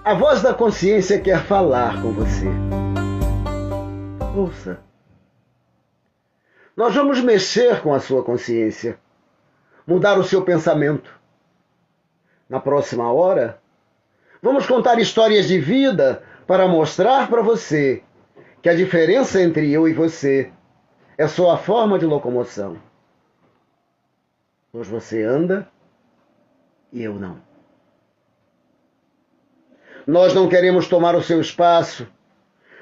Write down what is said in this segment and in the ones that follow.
A voz da consciência quer falar com você. Ouça. Nós vamos mexer com a sua consciência, mudar o seu pensamento. Na próxima hora, vamos contar histórias de vida para mostrar para você que a diferença entre eu e você é só a forma de locomoção. Pois você anda e eu não. Nós não queremos tomar o seu espaço.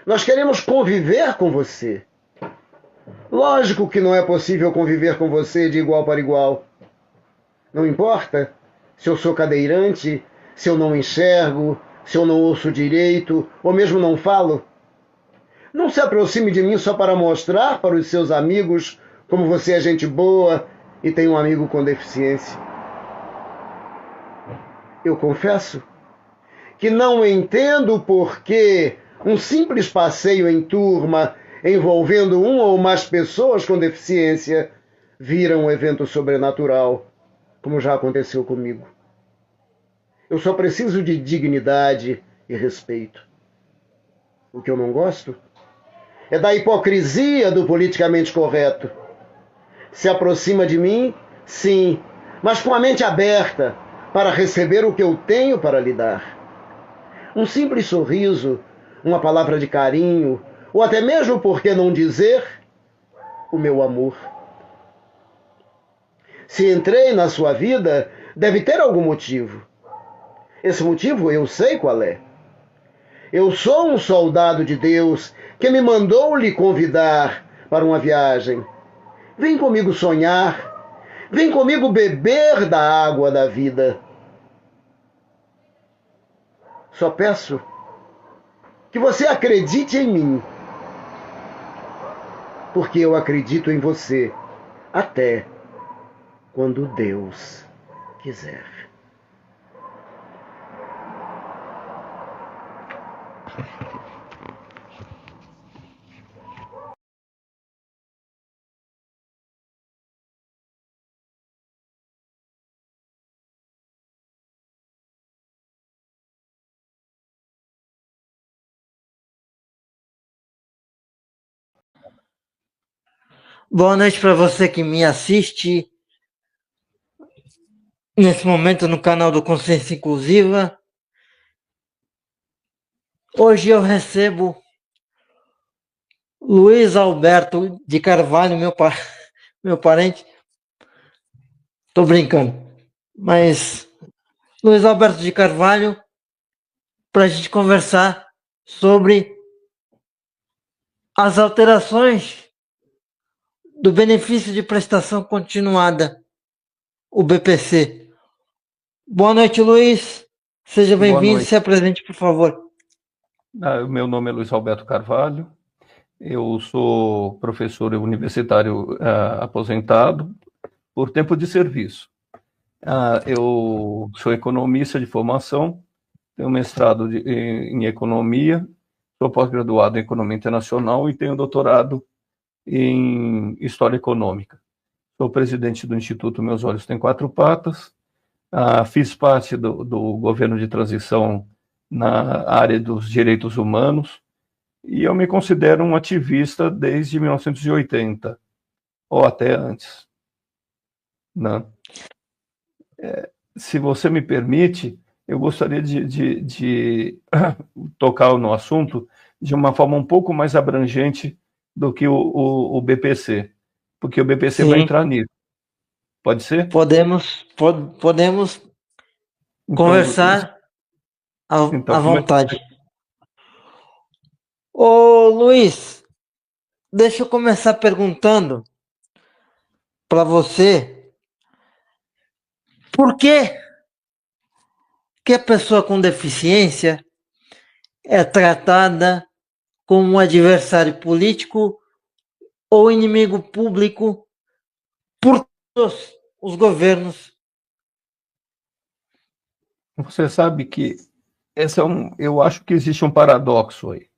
Nós queremos conviver com você. Lógico que não é possível conviver com você de igual para igual. Não importa se eu sou cadeirante, se eu não enxergo, se eu não ouço direito, ou mesmo não falo. Não se aproxime de mim só para mostrar para os seus amigos como você é gente boa e tem um amigo com deficiência. Eu confesso que não entendo por que um simples passeio em turma envolvendo uma ou mais pessoas com deficiência vira um evento sobrenatural, como já aconteceu comigo. Eu só preciso de dignidade e respeito. O que eu não gosto é da hipocrisia do politicamente correto. Se aproxima de mim, sim, mas com a mente aberta para receber o que eu tenho para lhe dar. Um simples sorriso, uma palavra de carinho, ou até mesmo, por que não dizer, o meu amor. Se entrei na sua vida, deve ter algum motivo. Esse motivo eu sei qual é. Eu sou um soldado de Deus que me mandou lhe convidar para uma viagem. Vem comigo sonhar, vem comigo beber da água da vida. Só peço que você acredite em mim, porque eu acredito em você até quando Deus quiser. Boa noite para você que me assiste nesse momento no canal do Consciência Inclusiva. Hoje eu recebo Luiz Alberto de Carvalho, meu parente. Tô brincando, mas Luiz Alberto de Carvalho, para a gente conversar sobre as alterações do benefício de prestação continuada, o BPC. Boa noite, Luiz. Seja bem-vindo. Se apresente, por favor. Meu nome é Luiz Alberto Carvalho. Eu sou professor universitário aposentado por tempo de serviço. Eu sou economista de formação, tenho mestrado em economia, sou pós-graduado em economia internacional e tenho doutorado em história econômica. Sou presidente do Instituto Meus Olhos Têm Quatro Patas, fiz parte do governo de transição na área dos direitos humanos e eu me considero um ativista desde 1980, ou até antes. Né? Se você me permite, eu gostaria de tocar no assunto de uma forma um pouco mais abrangente do que o BPC, porque o BPC Sim. vai entrar nisso. Pode ser? Podemos conversar à vontade. Ô Luiz, deixa eu começar perguntando para você por que a pessoa com deficiência é tratada como um adversário político ou inimigo público por todos os governos. Você sabe que eu acho que existe um paradoxo aí.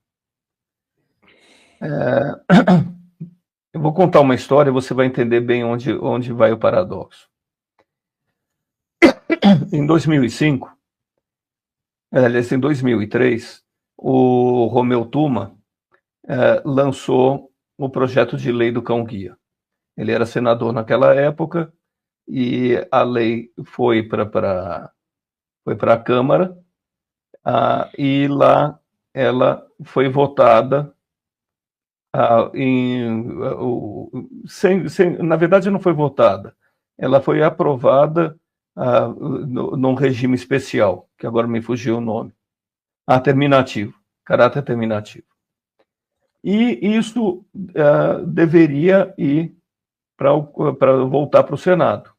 Eu vou contar uma história e você vai entender bem onde vai o paradoxo. Em 2005, aliás, em 2003, o Romeu Tuma lançou o projeto de lei do cão-guia. Ele era senador naquela época e a lei foi para a Câmara, e lá ela foi votada na verdade não foi votada, ela foi aprovada num regime especial, que agora me fugiu o nome, terminativo, caráter terminativo. E isso deveria ir para voltar para o Senado.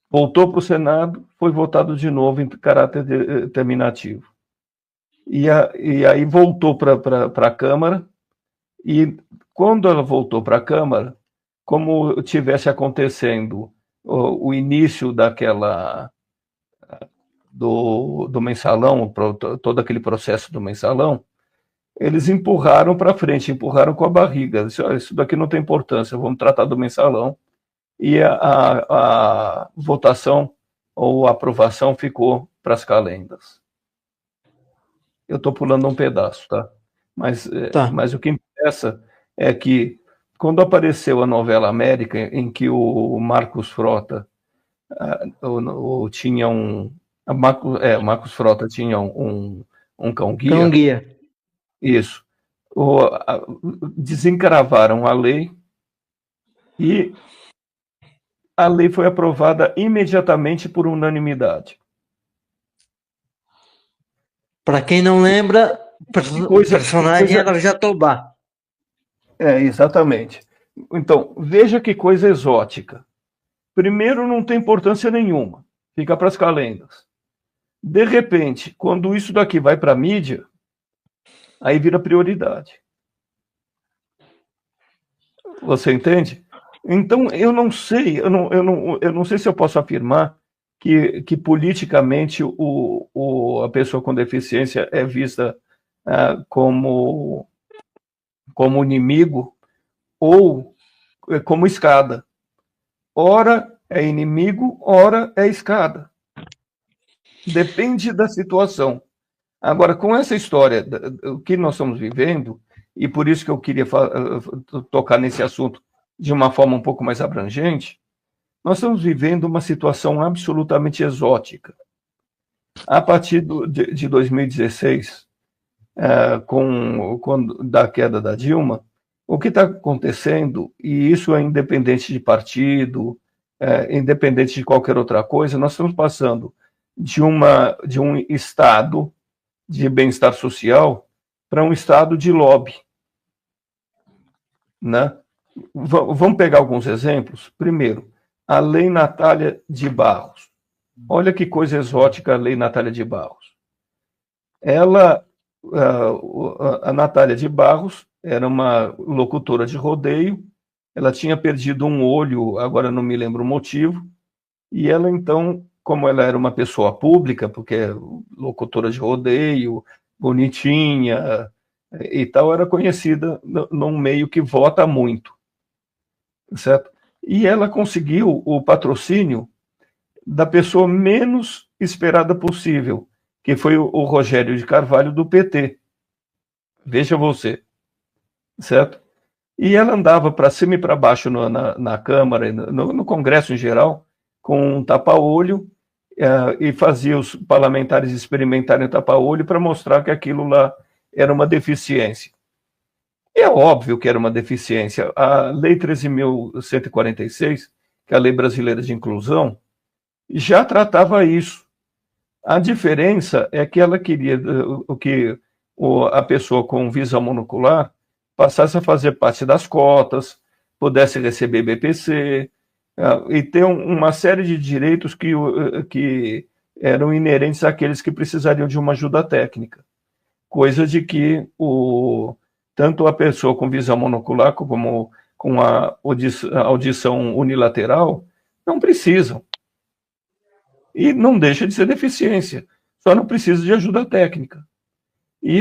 Voltou para o Senado, foi votado de novo em caráter terminativo. E aí voltou para a Câmara, e quando ela voltou para a Câmara, como tivesse acontecendo o início do mensalão, todo aquele processo do mensalão, eles empurraram para frente, empurraram com a barriga. Isso daqui não tem importância, vamos tratar do mensalão. E a votação ou a aprovação ficou para as calendas. Eu estou pulando um pedaço, tá? Mas o que interessa é que, quando apareceu a novela América, em que o Marcos Frota tinha Marcos Frota tinha um cão-guia. Cão-guia. Isso. Desencravaram a lei e a lei foi aprovada imediatamente por unanimidade. Para quem não lembra, o personagem era Jatobá. Exatamente. Então, veja que coisa exótica. Primeiro, não tem importância nenhuma, fica para as calendas. De repente, quando isso daqui vai para a mídia, aí vira prioridade. Você entende? Então, eu não sei se eu posso afirmar que politicamente a pessoa com deficiência é vista como inimigo ou como escada. Ora é inimigo, ora é escada. Depende da situação. Agora, com essa história, o que nós estamos vivendo, e por isso que eu queria tocar nesse assunto de uma forma um pouco mais abrangente, nós estamos vivendo uma situação absolutamente exótica. A partir de 2016, da queda da Dilma, o que está acontecendo, e isso é independente de partido, independente de qualquer outra coisa, nós estamos passando de um estado de bem-estar social para um estado de lobby, né? Vamos pegar alguns exemplos. Primeiro, a Lei Natália de Barros. Olha que coisa exótica a Lei Natália de Barros. A Natália de Barros era uma locutora de rodeio, ela tinha perdido um olho, agora não me lembro o motivo, e ela então, como ela era uma pessoa pública, porque é locutora de rodeio, bonitinha e tal, era conhecida num meio que vota muito, certo? E ela conseguiu o patrocínio da pessoa menos esperada possível, que foi o Rogério de Carvalho, do PT. Veja você, certo? E ela andava para cima e para baixo na Câmara, no Congresso em geral, com um tapa-olho, e fazia os parlamentares experimentarem o tapa-olho para mostrar que aquilo lá era uma deficiência. É óbvio que era uma deficiência. A Lei 13.146, que é a Lei Brasileira de Inclusão, já tratava isso. A diferença é que ela queria que a pessoa com visão monocular passasse a fazer parte das cotas, pudesse receber BPC, e ter uma série de direitos que eram inerentes àqueles que precisariam de uma ajuda técnica. Coisa de que tanto a pessoa com visão monocular como com a audição unilateral não precisam. E não deixa de ser deficiência, só não precisa de ajuda técnica. E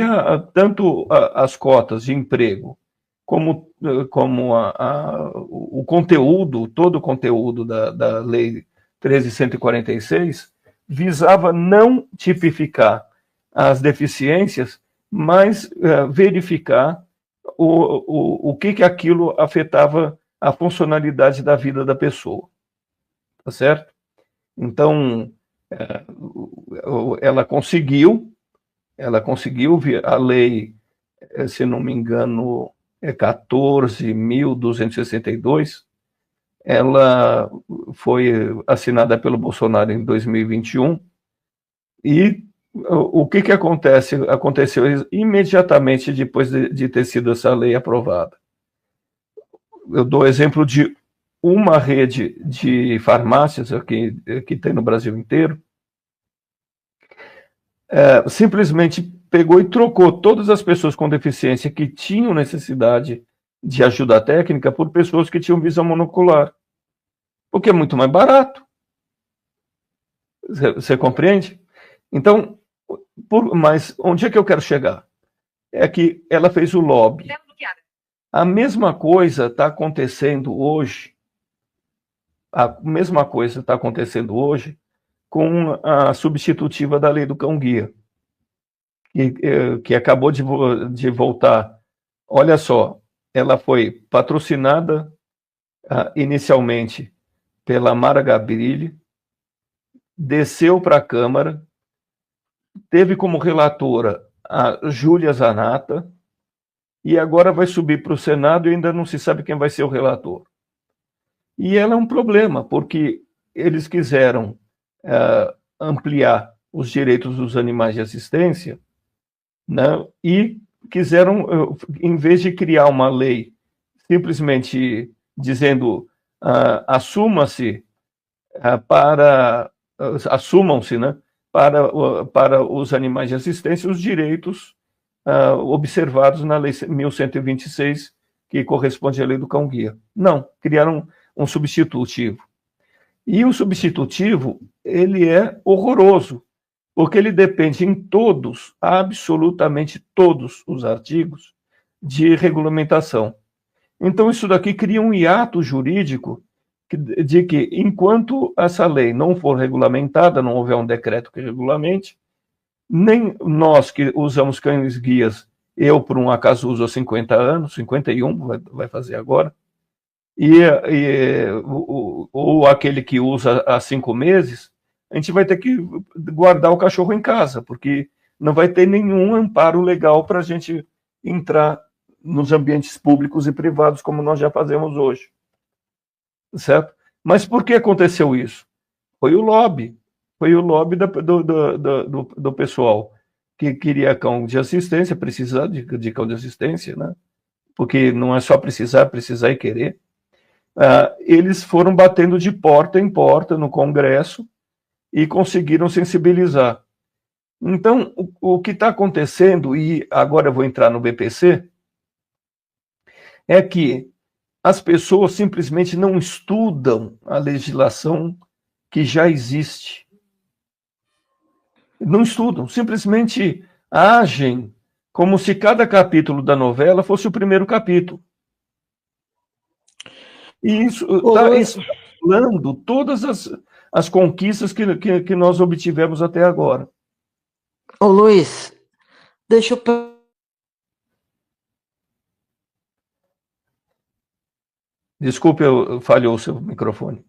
tanto as cotas de emprego como o conteúdo, todo o conteúdo da Lei 13.146, visava não tipificar as deficiências, mas verificar o que aquilo afetava a funcionalidade da vida da pessoa, tá certo? Então, ela conseguiu, a lei, se não me engano, é 14.262, ela foi assinada pelo Bolsonaro em 2021, e o que acontece? Aconteceu imediatamente depois de ter sido essa lei aprovada. Eu dou exemplo de uma rede de farmácias aqui, que tem no Brasil inteiro, simplesmente pegou e trocou todas as pessoas com deficiência que tinham necessidade de ajuda técnica por pessoas que tinham visão monocular, porque é muito mais barato. Você compreende? Então, mas onde é que eu quero chegar? É que ela fez o lobby. A mesma coisa está acontecendo hoje. A mesma coisa está acontecendo hoje com a substitutiva da lei do cão-guia, que acabou de voltar. Olha só, ela foi patrocinada inicialmente pela Mara Gabrilli, desceu para a Câmara, teve como relatora a Júlia Zanata, e agora vai subir para o Senado e ainda não se sabe quem vai ser o relator. E ela é um problema, porque eles quiseram ampliar os direitos dos animais de assistência, né, e quiseram, em vez de criar uma lei simplesmente dizendo assumam-se, né, para os animais de assistência os direitos observados na Lei 1126, que corresponde à Lei do Cão-Guia. Não, criaram um substitutivo. E o substitutivo, ele é horroroso, porque ele depende em todos, absolutamente todos os artigos, de regulamentação. Então, isso daqui cria um hiato jurídico de que, enquanto essa lei não for regulamentada, não houver um decreto que regulamente, nem nós que usamos cães-guias, eu, por um acaso, uso há 50 anos, 51, vai fazer agora, ou aquele que usa há 5 meses, a gente vai ter que guardar o cachorro em casa, porque não vai ter nenhum amparo legal para a gente entrar nos ambientes públicos e privados, como nós já fazemos hoje. Certo? Mas por que aconteceu isso? Foi o lobby do pessoal que queria cão de assistência, precisar de cão de assistência, né? Porque não é só precisar e querer. Eles foram batendo de porta em porta no Congresso e conseguiram sensibilizar. Então, o que está acontecendo, e agora eu vou entrar no BPC, é que as pessoas simplesmente não estudam a legislação que já existe. Não estudam, simplesmente agem como se cada capítulo da novela fosse o primeiro capítulo. E isso está anulando todas as conquistas que nós obtivemos até agora. Ô Luiz, deixa eu... Desculpe, falhou o seu microfone.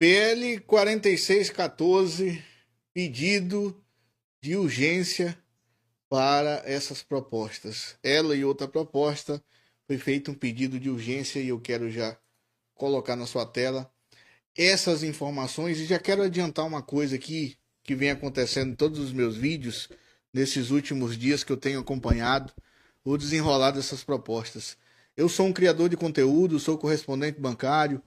PL 4614, pedido de urgência para essas propostas. Ela e outra proposta, foi feito um pedido de urgência e eu quero já colocar na sua tela. essas informações, e já quero adiantar uma coisa aqui que vem acontecendo em todos os meus vídeos nesses últimos dias que eu tenho acompanhado o desenrolar dessas propostas. Eu sou um criador de conteúdo, sou correspondente bancário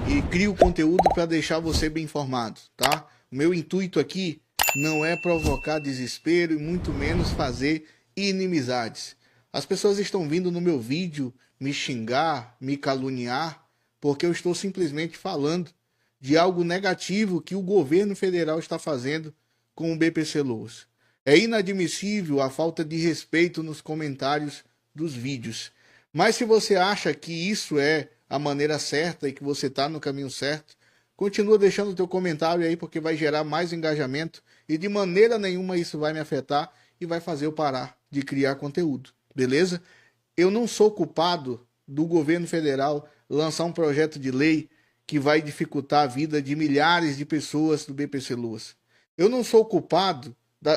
e crio conteúdo para deixar você bem informado, tá? O meu intuito aqui não é provocar desespero e muito menos fazer inimizades. As pessoas estão vindo no meu vídeo me xingar, me caluniar, porque eu estou simplesmente falando de algo negativo que o governo federal está fazendo com o BPC Loas. É inadmissível a falta de respeito nos comentários dos vídeos. Mas se você acha que isso é a maneira certa e que você está no caminho certo, continua deixando o teu comentário aí, porque vai gerar mais engajamento e de maneira nenhuma isso vai me afetar e vai fazer eu parar de criar conteúdo, beleza? Eu não sou culpado do governo federal lançar um projeto de lei que vai dificultar a vida de milhares de pessoas do BPC Loas. Eu não sou culpado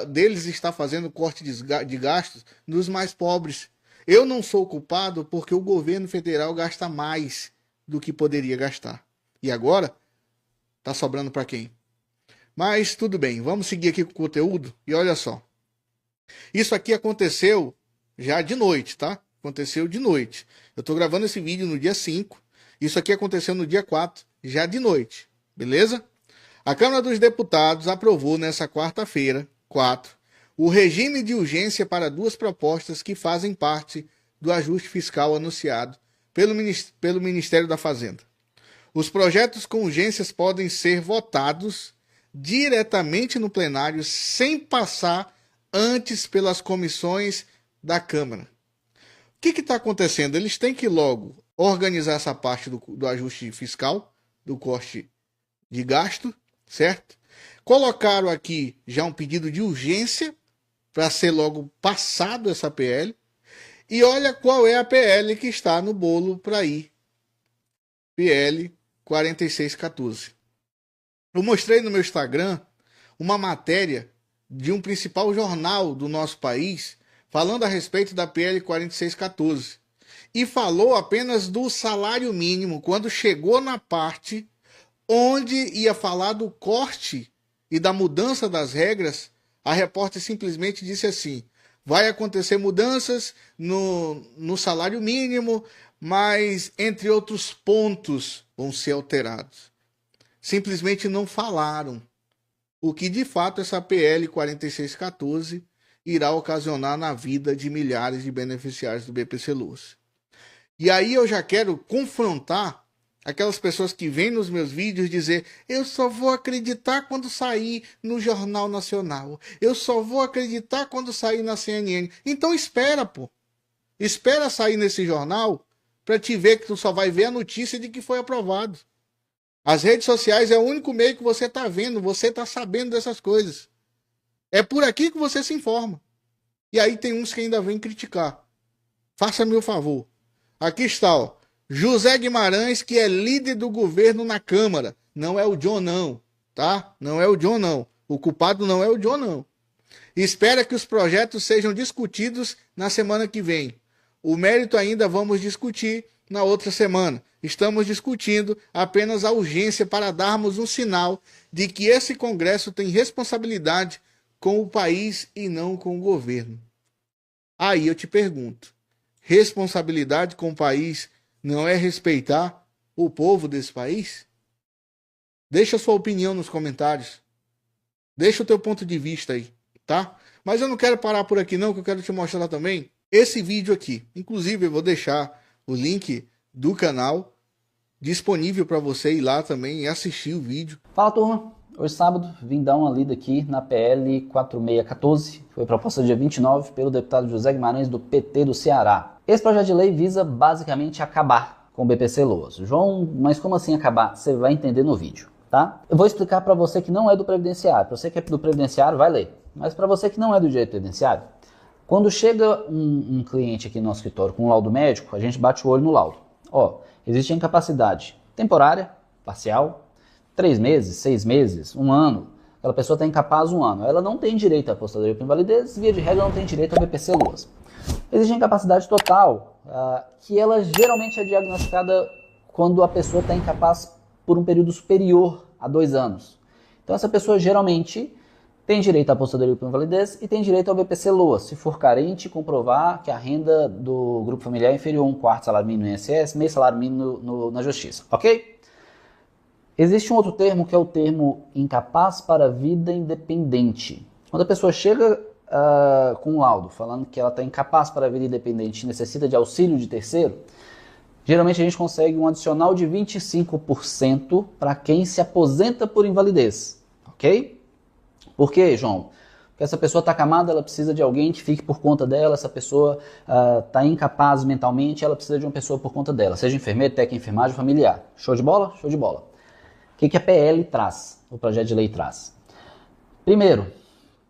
deles estar fazendo corte de gastos nos mais pobres. Eu não sou culpado porque o governo federal gasta mais do que poderia gastar. E agora, tá sobrando para quem? Mas tudo bem, vamos seguir aqui com o conteúdo e olha só. Isso aqui aconteceu já de noite, tá? Aconteceu de noite. Eu tô gravando esse vídeo no dia 5. Isso aqui aconteceu no dia 4, já de noite. Beleza? A Câmara dos Deputados aprovou nessa quarta-feira, 4, o regime de urgência para duas propostas que fazem parte do ajuste fiscal anunciado pelo Ministério da Fazenda. Os projetos com urgências podem ser votados diretamente no plenário sem passar antes pelas comissões da Câmara. O que está acontecendo? Eles têm que logo organizar essa parte do ajuste fiscal, do corte de gasto, certo? Colocaram aqui já um pedido de urgência para ser logo passado essa PL. E olha qual é a PL que está no bolo para ir. PL 4614. Eu mostrei no meu Instagram uma matéria de um principal jornal do nosso país falando a respeito da PL 4614. E falou apenas do salário mínimo, quando chegou na parte onde ia falar do corte e da mudança das regras, a repórter simplesmente disse assim: vai acontecer mudanças no salário mínimo, mas entre outros pontos vão ser alterados. Simplesmente não falaram o que de fato essa PL 4614 irá ocasionar na vida de milhares de beneficiários do BPC Loas. E aí eu já quero confrontar aquelas pessoas que vêm nos meus vídeos dizer: eu só vou acreditar quando sair no Jornal Nacional. Eu só vou acreditar quando sair na CNN. Então espera, pô. Espera sair nesse jornal para te ver que tu só vai ver a notícia de que foi aprovado. As redes sociais é o único meio que você está vendo, você está sabendo dessas coisas. É por aqui que você se informa. E aí tem uns que ainda vêm criticar. Faça-me o favor. Aqui está, ó. José Guimarães, que é líder do governo na Câmara. Não é o John, não. Tá? Não é o John, não. O culpado não é o John, não. Espera que os projetos sejam discutidos na semana que vem. O mérito ainda vamos discutir na outra semana. Estamos discutindo apenas a urgência para darmos um sinal de que esse Congresso tem responsabilidade com o país e não com o governo. Aí eu te pergunto, responsabilidade com o país não é respeitar o povo desse país? Deixa a sua opinião nos comentários. Deixa o teu ponto de vista aí, tá? Mas eu não quero parar por aqui não, que eu quero te mostrar também esse vídeo aqui. Inclusive eu vou deixar o link do canal disponível para você ir lá também e assistir o vídeo. Fala, turma. Hoje sábado vim dar uma lida aqui na PL 4614, foi proposta dia 29 pelo deputado José Guimarães do PT do Ceará. Esse projeto de lei visa basicamente acabar com o BPC Loas. João, mas como assim acabar? Você vai entender no vídeo, tá? Eu vou explicar para você que não é do Previdenciário. Para você que é do Previdenciário, vai ler. Mas para você que não é do direito previdenciário, quando chega um cliente aqui no nosso escritório com um laudo médico, a gente bate o olho no laudo. Ó, existe incapacidade temporária, parcial, 3 meses, 6 meses, 1 ano. Aquela pessoa está incapaz 1 ano. Ela não tem direito à aposentadoria por invalidez, via de regra não tem direito ao BPC Loas. Existe incapacidade total, que ela geralmente é diagnosticada quando a pessoa está incapaz por um período superior a 2 anos. Então essa pessoa geralmente tem direito à aposentadoria por invalidez e tem direito ao BPC-LOAS, se for carente, comprovar que a renda do grupo familiar é inferior a 1/4 salário mínimo no INSS, meio salário mínimo na Justiça, ok? Existe um outro termo que é o termo incapaz para a vida independente. Quando a pessoa chega com um laudo falando que ela está incapaz para a vida independente e necessita de auxílio de terceiro, geralmente a gente consegue um adicional de 25% para quem se aposenta por invalidez, ok? Por quê, João? Porque essa pessoa está acamada, ela precisa de alguém que fique por conta dela, essa pessoa está incapaz mentalmente, ela precisa de uma pessoa por conta dela, seja enfermeiro, técnico, enfermagem, familiar. Show de bola? Show de bola. O que a PL traz, o projeto de lei traz? Primeiro,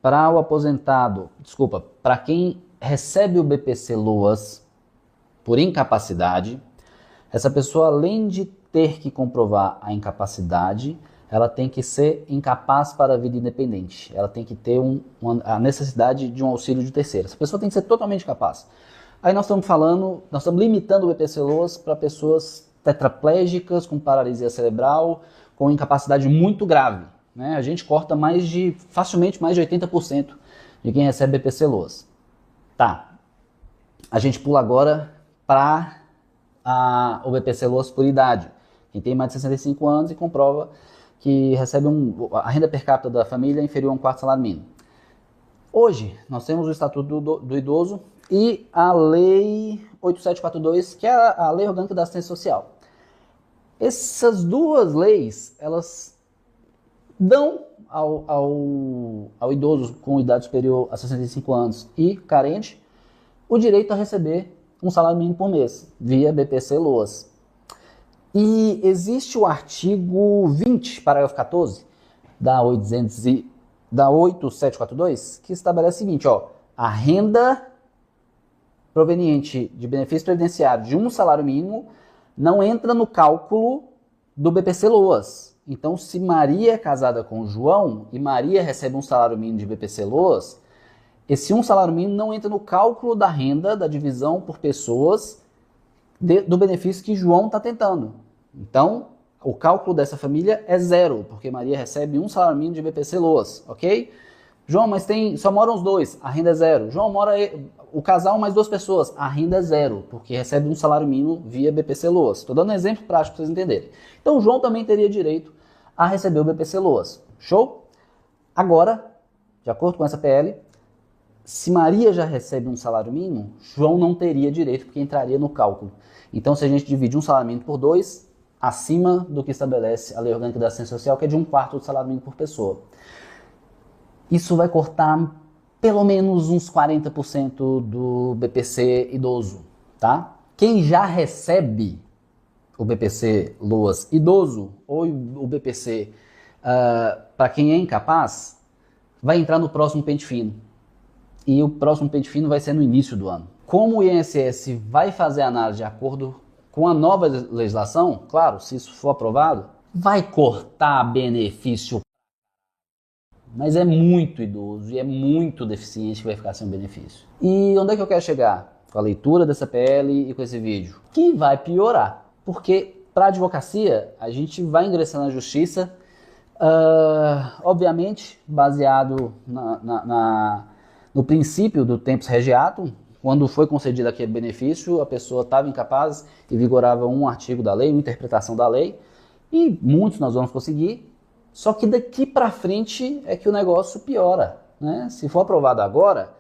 para o aposentado, para quem recebe o BPC-LOAS por incapacidade, essa pessoa, além de ter que comprovar a incapacidade, ela tem que ser incapaz para a vida independente. Ela tem que ter a necessidade de um auxílio de terceiro. Essa pessoa tem que ser totalmente capaz. Aí nós estamos limitando o BPC-LOAS para pessoas tetraplégicas, com paralisia cerebral, com incapacidade muito grave, né? A gente corta facilmente mais de 80% de quem recebe BPC-LOAS. Tá. A gente pula agora para o BPC-LOAS por idade. Quem tem mais de 65 anos e comprova que recebe a renda per capita da família é inferior a 1/4 salário mínimo. Hoje, nós temos o Estatuto do Idoso e a Lei 8742, que é a Lei Orgânica da Assistência Social. Essas duas leis, elas dão ao idoso com idade superior a 65 anos e carente o direito a receber um salário mínimo por mês, via BPC-LOAS. E existe o artigo 20, parágrafo 14, da 8742, que estabelece o seguinte, a renda proveniente de benefício previdenciário de um salário mínimo não entra no cálculo do BPC-LOAS. Então, se Maria é casada com João e Maria recebe um salário mínimo de BPC-LOAS, esse um salário mínimo não entra no cálculo da renda, da divisão por pessoas do benefício que João está tentando. Então, o cálculo dessa família é 0, porque Maria recebe um salário mínimo de BPC-LOAS, ok? João, mas só moram os dois, a renda é 0. João, mora o casal mais 2 pessoas, a renda é 0, porque recebe um salário mínimo via BPC-LOAS. Estou dando um exemplo prático para vocês entenderem. Então, o João também teria direito a receber o BPC-LOAS. Show? Agora, de acordo com essa PL, se Maria já recebe um salário mínimo, João não teria direito, porque entraria no cálculo. Então, se a gente divide um salário mínimo por 2, acima do que estabelece a Lei Orgânica da Assistência Social, que é de 1/4 do salário mínimo por pessoa. Isso vai cortar pelo menos uns 40% do BPC idoso, tá? Quem já recebe o BPC-LOAS idoso ou o BPC para quem é incapaz, vai entrar no próximo pente fino. E o próximo pente fino vai ser no início do ano. Como o INSS vai fazer a análise de acordo com a nova legislação, claro, se isso for aprovado, vai cortar benefício, mas é muito idoso e é muito deficiente que vai ficar sem benefício. E onde é que eu quero chegar? Com a leitura dessa PL e com esse vídeo? Que vai piorar, porque para a advocacia a gente vai ingressar na justiça, obviamente baseado no princípio do tempus regiatum. Quando foi concedido aquele benefício, a pessoa estava incapaz e vigorava um artigo da lei, uma interpretação da lei, e muitos nós vamos conseguir, só que daqui para frente é que o negócio piora, né? Se for aprovado agora,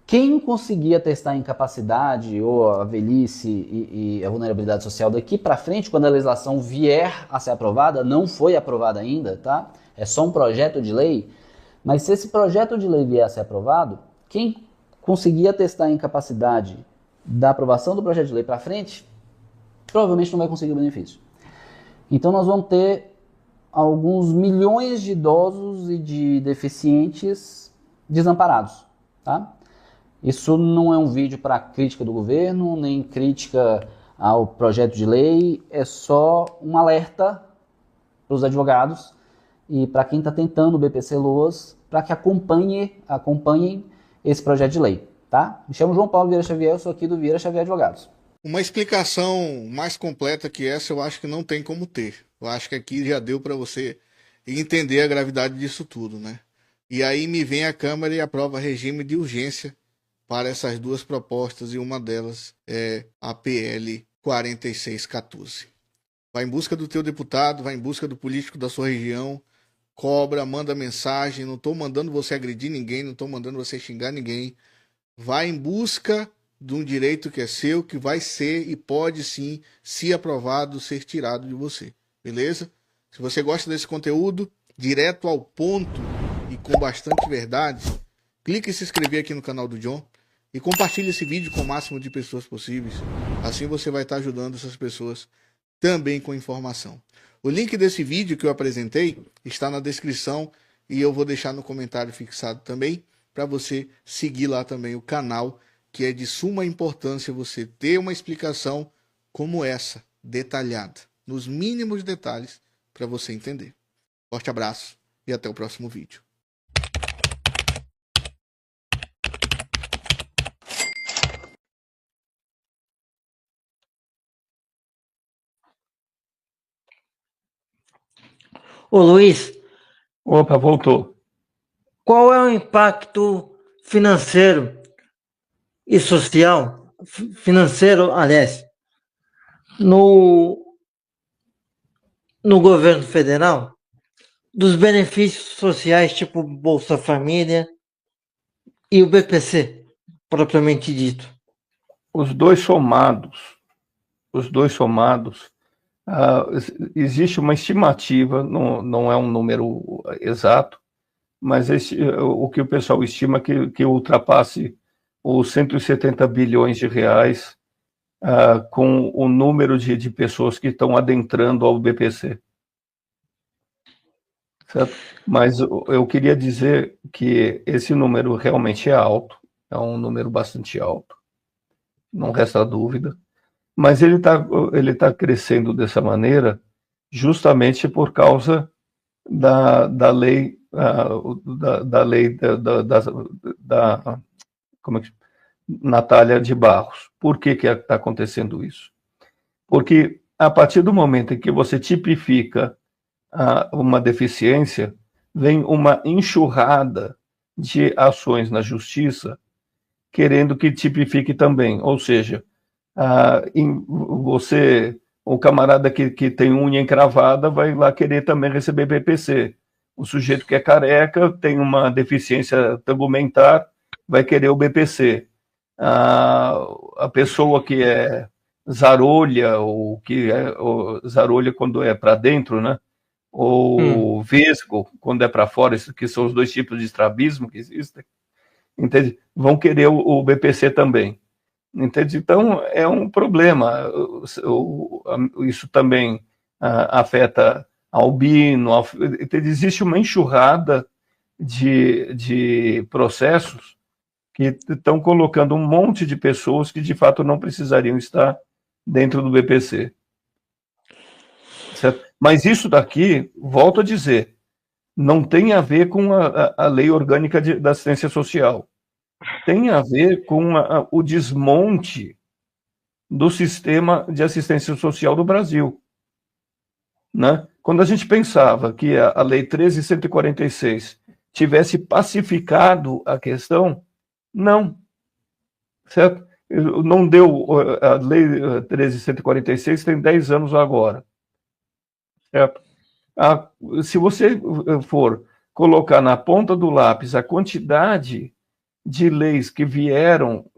quem conseguir atestar a incapacidade ou a velhice e a vulnerabilidade social daqui para frente, quando a legislação vier a ser aprovada, não foi aprovada ainda, tá? É só um projeto de lei, mas se esse projeto de lei vier a ser aprovado, quem conseguir atestar a incapacidade da aprovação do projeto de lei para frente, provavelmente não vai conseguir o benefício. Então nós vamos ter alguns milhões de idosos e de deficientes desamparados, tá? Isso não é um vídeo para crítica do governo, nem crítica ao projeto de lei, é só um alerta para os advogados e para quem está tentando o BPC-LOAS, para que acompanhem esse projeto de lei, tá? Me chamo João Paulo Vieira Xavier, eu sou aqui do Vieira Xavier Advogados. Uma explicação mais completa que essa eu acho que não tem como ter. Eu acho que aqui já deu para você entender a gravidade disso tudo, né? E aí me vem a Câmara e aprova regime de urgência para essas duas propostas, e uma delas é a PL 4614. Vai em busca do teu deputado, vai em busca do político da sua região, cobra, manda mensagem. Não estou mandando você agredir ninguém, não estou mandando você xingar ninguém. Vai em busca de um direito que é seu, que vai ser e pode sim, se aprovado, ser tirado de você. Beleza? Se você gosta desse conteúdo, direto ao ponto e com bastante verdade, clique em se inscrever aqui no canal do John e compartilhe esse vídeo com o máximo de pessoas possíveis. Assim você vai estar ajudando essas pessoas também com informação. O link desse vídeo que eu apresentei está na descrição e eu vou deixar no comentário fixado também, para você seguir lá também o canal, que é de suma importância você ter uma explicação como essa, detalhada, nos mínimos detalhes, para você entender. Forte abraço e até o próximo vídeo. Ô Luiz, Opa, voltou. qual é o impacto financeiro e social, financeiro, aliás, no governo federal, dos benefícios sociais, tipo Bolsa Família e o BPC, propriamente dito? Os dois somados, existe uma estimativa, não é um número exato, mas o que o pessoal estima que ultrapasse os 170 bilhões de reais com o número de pessoas que estão adentrando ao BPC. Certo? Mas eu queria dizer que esse número realmente é alto, é um número bastante alto, não resta dúvida, mas ele tá crescendo dessa maneira justamente por causa da lei, da lei como é que, Natália de Barros. Por que está acontecendo isso? Porque a partir do momento em que você tipifica uma deficiência, vem uma enxurrada de ações na justiça querendo que tipifique também, ou seja, o camarada que tem unha encravada vai lá querer também receber BPC. O sujeito que é careca tem uma deficiência tegumentar, vai querer o BPC. A pessoa que é zarolha, ou zarolha quando é para dentro, né? Ou vesgo, quando é para fora, que são os dois tipos de estrabismo que existem, entende? Vão querer o BPC também. Entende? Então, é um problema. Isso também afeta albino. Existe uma enxurrada de processos que estão colocando um monte de pessoas que, de fato, não precisariam estar dentro do BPC. Certo? Mas isso daqui, volto a dizer, não tem a ver com a lei orgânica da assistência social. Tem a ver com o desmonte do sistema de assistência social do Brasil. Né? Quando a gente pensava que a Lei 13.146 tivesse pacificado a questão, não. Certo? Não deu. A Lei 13.146 tem 10 anos agora. Certo? Se você for colocar na ponta do lápis a quantidade de leis que vieram,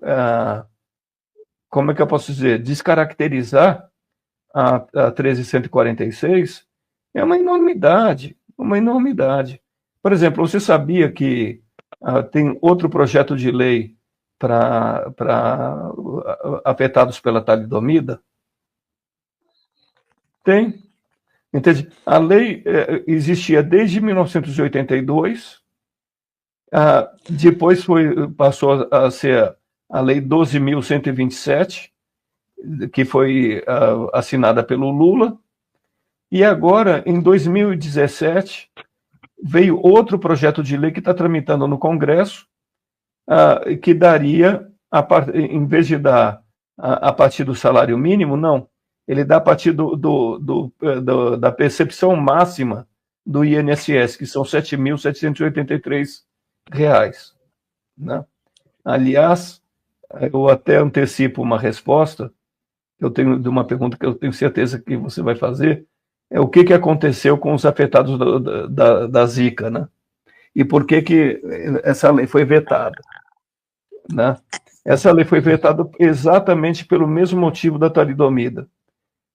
como é que eu posso dizer, descaracterizar a 13.146, é uma enormidade, uma enormidade. Por exemplo, você sabia que tem outro projeto de lei para afetados pela talidomida? Tem. Entende? A lei existia desde 1982, depois passou a ser a Lei 12.127, que foi assinada pelo Lula, e agora, em 2017, veio outro projeto de lei que está tramitando no Congresso, que daria, em vez de dar a partir do salário mínimo, não. Ele dá a partir da percepção máxima do INSS, que são R$ 7.783, né? Aliás, eu até antecipo uma resposta, eu tenho de uma pergunta que eu tenho certeza que você vai fazer, é o que aconteceu com os afetados da Zika, né? E por que essa lei foi vetada, né? Essa lei foi vetada exatamente pelo mesmo motivo da talidomida,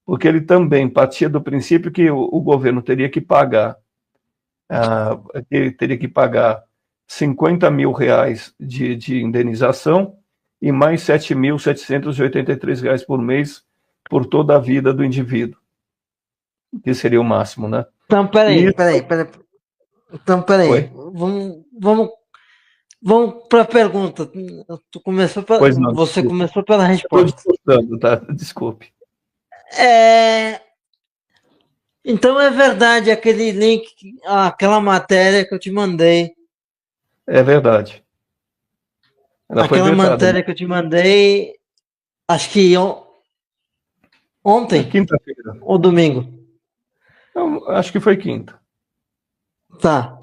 porque ele também partia do princípio que o governo teria que pagar R$ 50 mil de indenização e mais R$ 7.783 por mês por toda a vida do indivíduo, que seria o máximo, né? Então, peraí. Então, peraí. Oi? Vamos para a pergunta. Você começou pela resposta. Estou discutindo, tá? Desculpe. Então é verdade aquele link, aquela matéria que eu te mandei. É verdade. Aquela matéria que eu te mandei, acho que ontem. Quinta-feira. Ou domingo? Eu acho que foi quinta. Tá.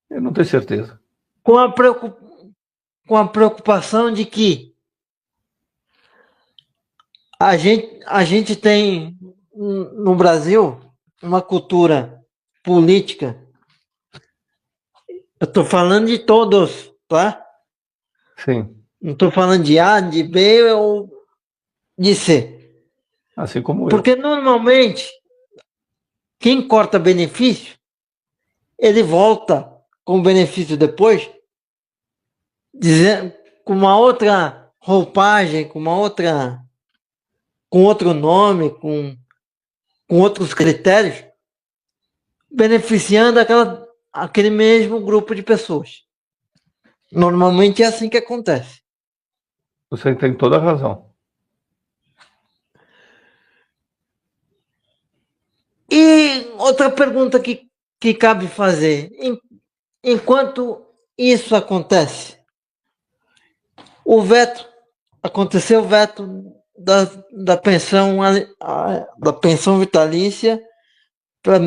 Eu não tenho certeza. Com a preocupação de que a gente tem no Brasil uma cultura política. Eu estou falando de todos, tá? Sim. Não estou falando de A, de B ou de C. Assim como Porque normalmente quem corta benefício, ele volta com benefício depois, dizendo, com uma outra roupagem, com outro nome, com outros critérios, beneficiando aquele mesmo grupo de pessoas. Normalmente é assim que acontece. Você tem toda a razão. E outra pergunta que cabe fazer. Enquanto isso acontece, aconteceu o veto da pensão vitalícia para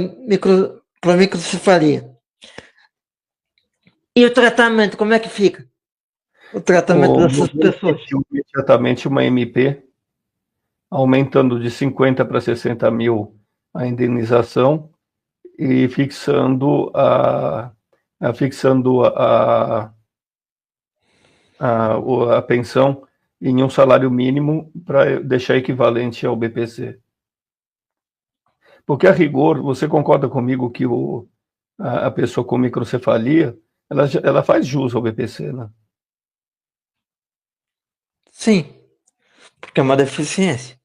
microcefalia. E o tratamento, como é que fica? O tratamento dessas pessoas? Imediatamente uma MP, aumentando de 50 para 60 mil a indenização e fixando a pensão em um salário mínimo para deixar equivalente ao BPC. Porque, a rigor, você concorda comigo que a pessoa com microcefalia, ela faz jus ao BPC, né? Sim, porque é uma deficiência.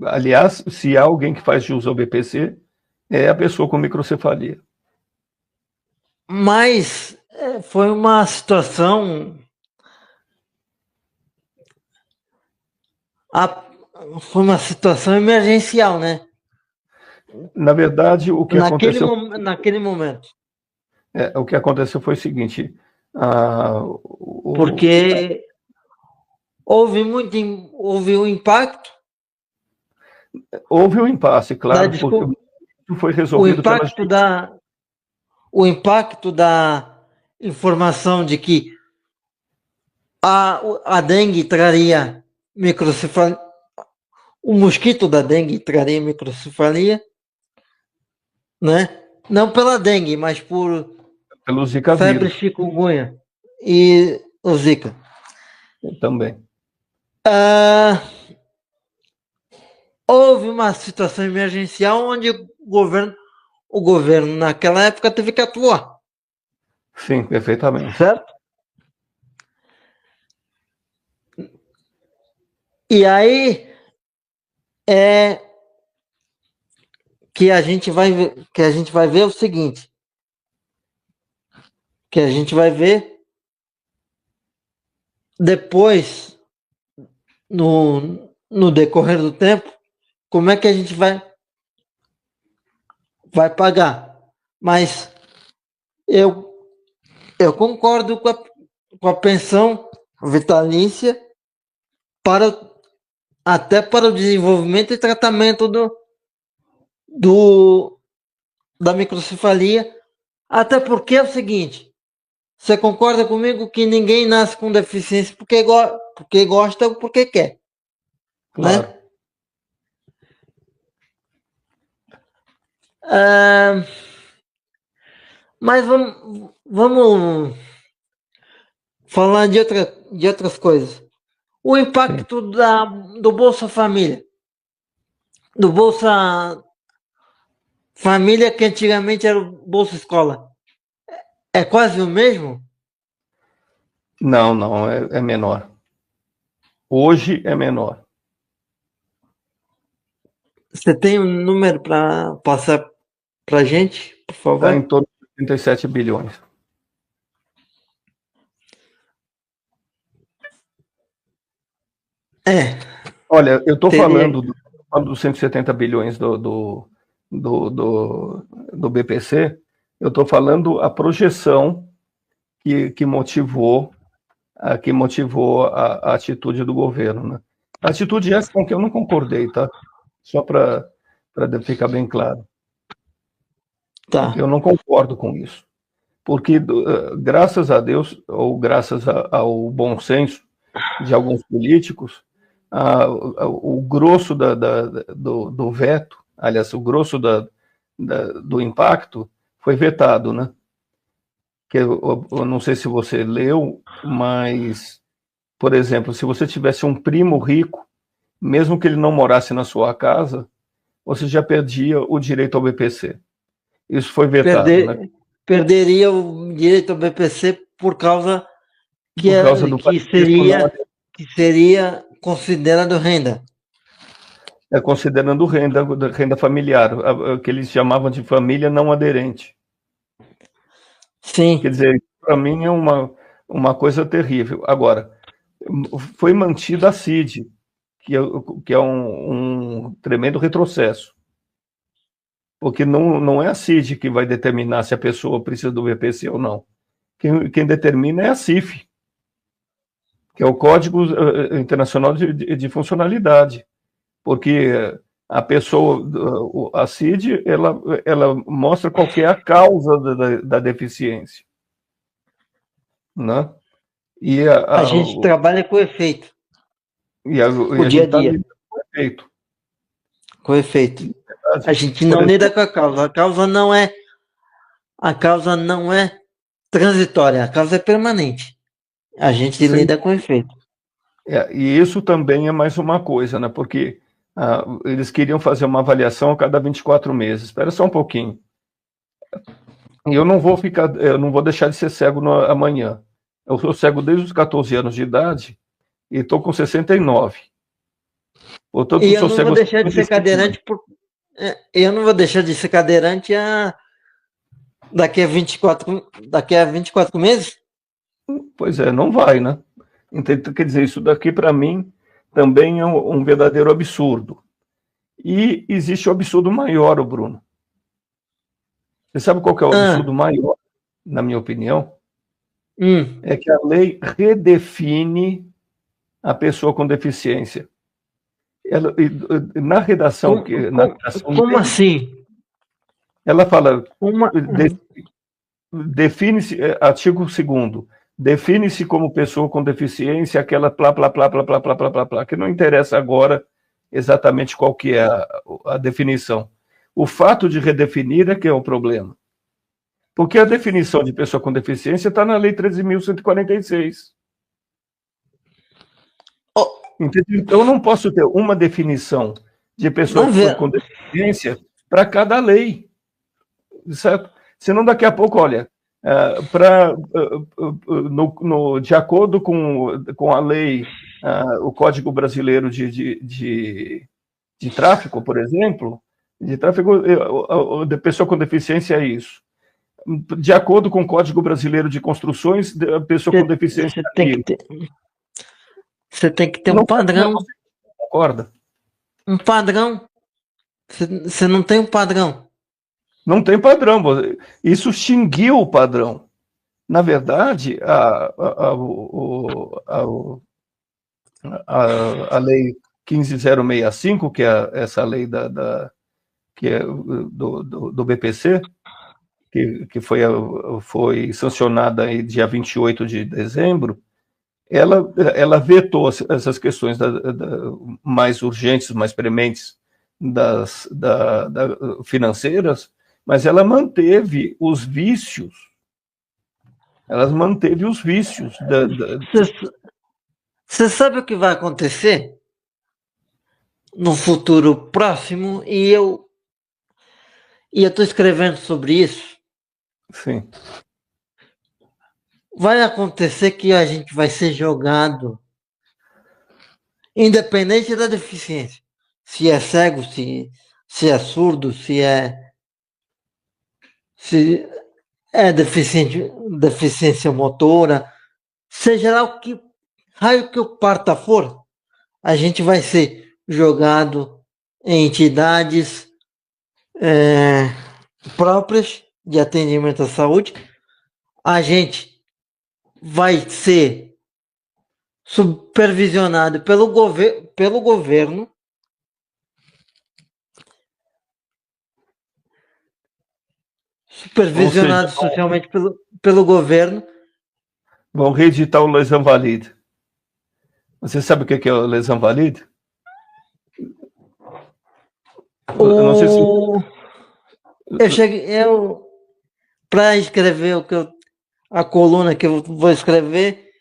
Aliás, se há alguém que faz jus ao BPC, é a pessoa com microcefalia. Mas foi uma situação... Foi uma situação emergencial, né? Na verdade, o que aconteceu... Naquele momento. O que aconteceu foi o seguinte... Porque houve um impacto. Houve um impasse, claro, porque foi resolvido o impacto da informação de que a dengue traria microcefalia, o mosquito da dengue traria microcefalia, né? Não pela dengue, mas pelo Zika febre vírus. chikungunya e o Zika. Também. Houve uma situação emergencial onde o governo naquela época teve que atuar. Sim, perfeitamente. Certo? E aí que a gente vai ver o seguinte, que a gente vai ver depois no decorrer do tempo como é que a gente vai pagar. Mas eu concordo com a pensão vitalícia até para o desenvolvimento e tratamento da microcefalia, até porque é o seguinte, você concorda comigo que ninguém nasce com deficiência porque gosta ou porque quer, Claro. né? Mas vamos falar de outras coisas. O impacto do Bolsa Família. Do Bolsa Família, que antigamente era o Bolsa Escola. É quase o mesmo? Não, é menor. Hoje é menor. Você tem um número para passar para a gente, por favor? Está em torno de 37 bilhões. Olha, eu estou falando dos 170 bilhões do BPC, eu estou falando a projeção que motivou a atitude do governo, né? A atitude essa com que eu não concordei, tá? Só para ficar bem claro. Tá. Eu não concordo com isso. Porque, graças a Deus, ou graças ao bom senso de alguns políticos, o grosso do veto, aliás, o grosso do impacto foi vetado, né? Que eu não sei se você leu, mas, por exemplo, se você tivesse um primo rico, mesmo que ele não morasse na sua casa, você já perdia o direito ao BPC. Isso foi vetado, né? Perderia o direito ao BPC por causa que seria considerado renda. Considerando renda familiar, que eles chamavam de família não aderente. Sim. Quer dizer, para mim é uma coisa terrível. Agora, foi mantida a CID, que é um tremendo retrocesso. Porque não é a CID que vai determinar se a pessoa precisa do BPC ou não. Quem determina é a CIF, que é o Código Internacional de Funcionalidade. Porque a pessoa, a CID, ela mostra qual que é a causa da deficiência, né? E a gente trabalha com efeito. E a dia a dia. Com efeito. Com efeito. A gente não lida com a causa. A causa não é transitória, a causa é permanente. A gente lida com efeito. E isso também é mais uma coisa, né? Porque eles queriam fazer uma avaliação a cada 24 meses. Espera só um pouquinho. Eu não vou deixar de ser cego amanhã. Eu sou cego desde os 14 anos de idade e estou com 69. Portanto, e eu não vou deixar de ser cadeirante eu não vou deixar de ser cadeirante daqui a 24 meses? Pois é, não vai, né? Então, quer dizer, isso daqui para mim também é um verdadeiro absurdo. E existe o absurdo maior, Bruno. Você sabe qual que é o absurdo maior, na minha opinião? É que a lei redefine a pessoa com deficiência. Na redação... Como assim? Ela fala... Define-se, artigo 2º, define-se como pessoa com deficiência aquela plá, que não interessa agora exatamente qual que é a definição. O fato de redefinir é que é o problema. Porque a definição de pessoa com deficiência está na Lei 13.146. Então, eu não posso ter uma definição de pessoa com deficiência para cada lei. Certo? Senão, daqui a pouco, olha, de acordo com a lei, o Código Brasileiro de Tráfico, por exemplo, de pessoa com deficiência é isso. De acordo com o Código Brasileiro de Construções, a pessoa com deficiência é aquilo. Você tem que ter um padrão. Concorda? Um padrão. Você não tem um padrão. Não tem padrão. Isso extinguiu o padrão. Na verdade, a lei 15.065, que é essa lei que é do BPC, que foi sancionada aí dia 28 de dezembro, ela vetou essas questões mais urgentes, mais prementes financeiras, mas ela manteve os vícios. Você sabe o que vai acontecer no futuro próximo? E eu estou escrevendo sobre isso. Sim. Vai acontecer que a gente vai ser jogado, independente da deficiência. Se é cego, se é surdo, se é deficiência motora, seja lá o que raio que o parta for, a gente vai ser jogado em entidades próprias de atendimento à saúde. A gente vai ser supervisionado pelo governo. Supervisionado socialmente pelo governo. Vão reeditar o Les Invalides. Você sabe o que é o Les Invalides? Não sei se... para escrever a coluna que eu vou escrever,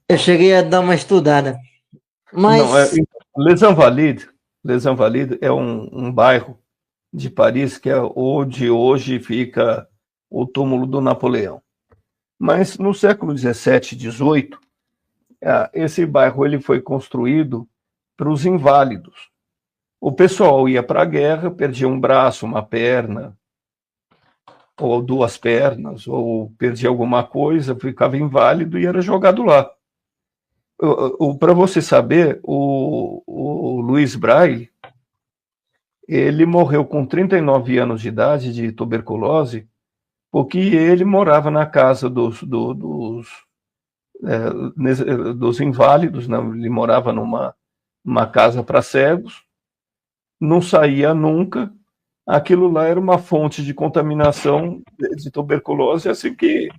eu cheguei a dar uma estudada. Mas... Les Invalides é um bairro de Paris que é onde hoje fica o túmulo do Napoleão. Mas no século XVII, XVIII, esse bairro ele foi construído para os inválidos. O pessoal ia para a guerra, perdia um braço, uma perna, ou duas pernas, ou perdia alguma coisa, ficava inválido e era jogado lá. Para você saber, o Louis Braille, ele morreu com 39 anos de idade de tuberculose, porque ele morava na casa dos inválidos, né? Ele morava numa casa para cegos, não saía nunca. Aquilo lá era uma fonte de contaminação de tuberculose, assim que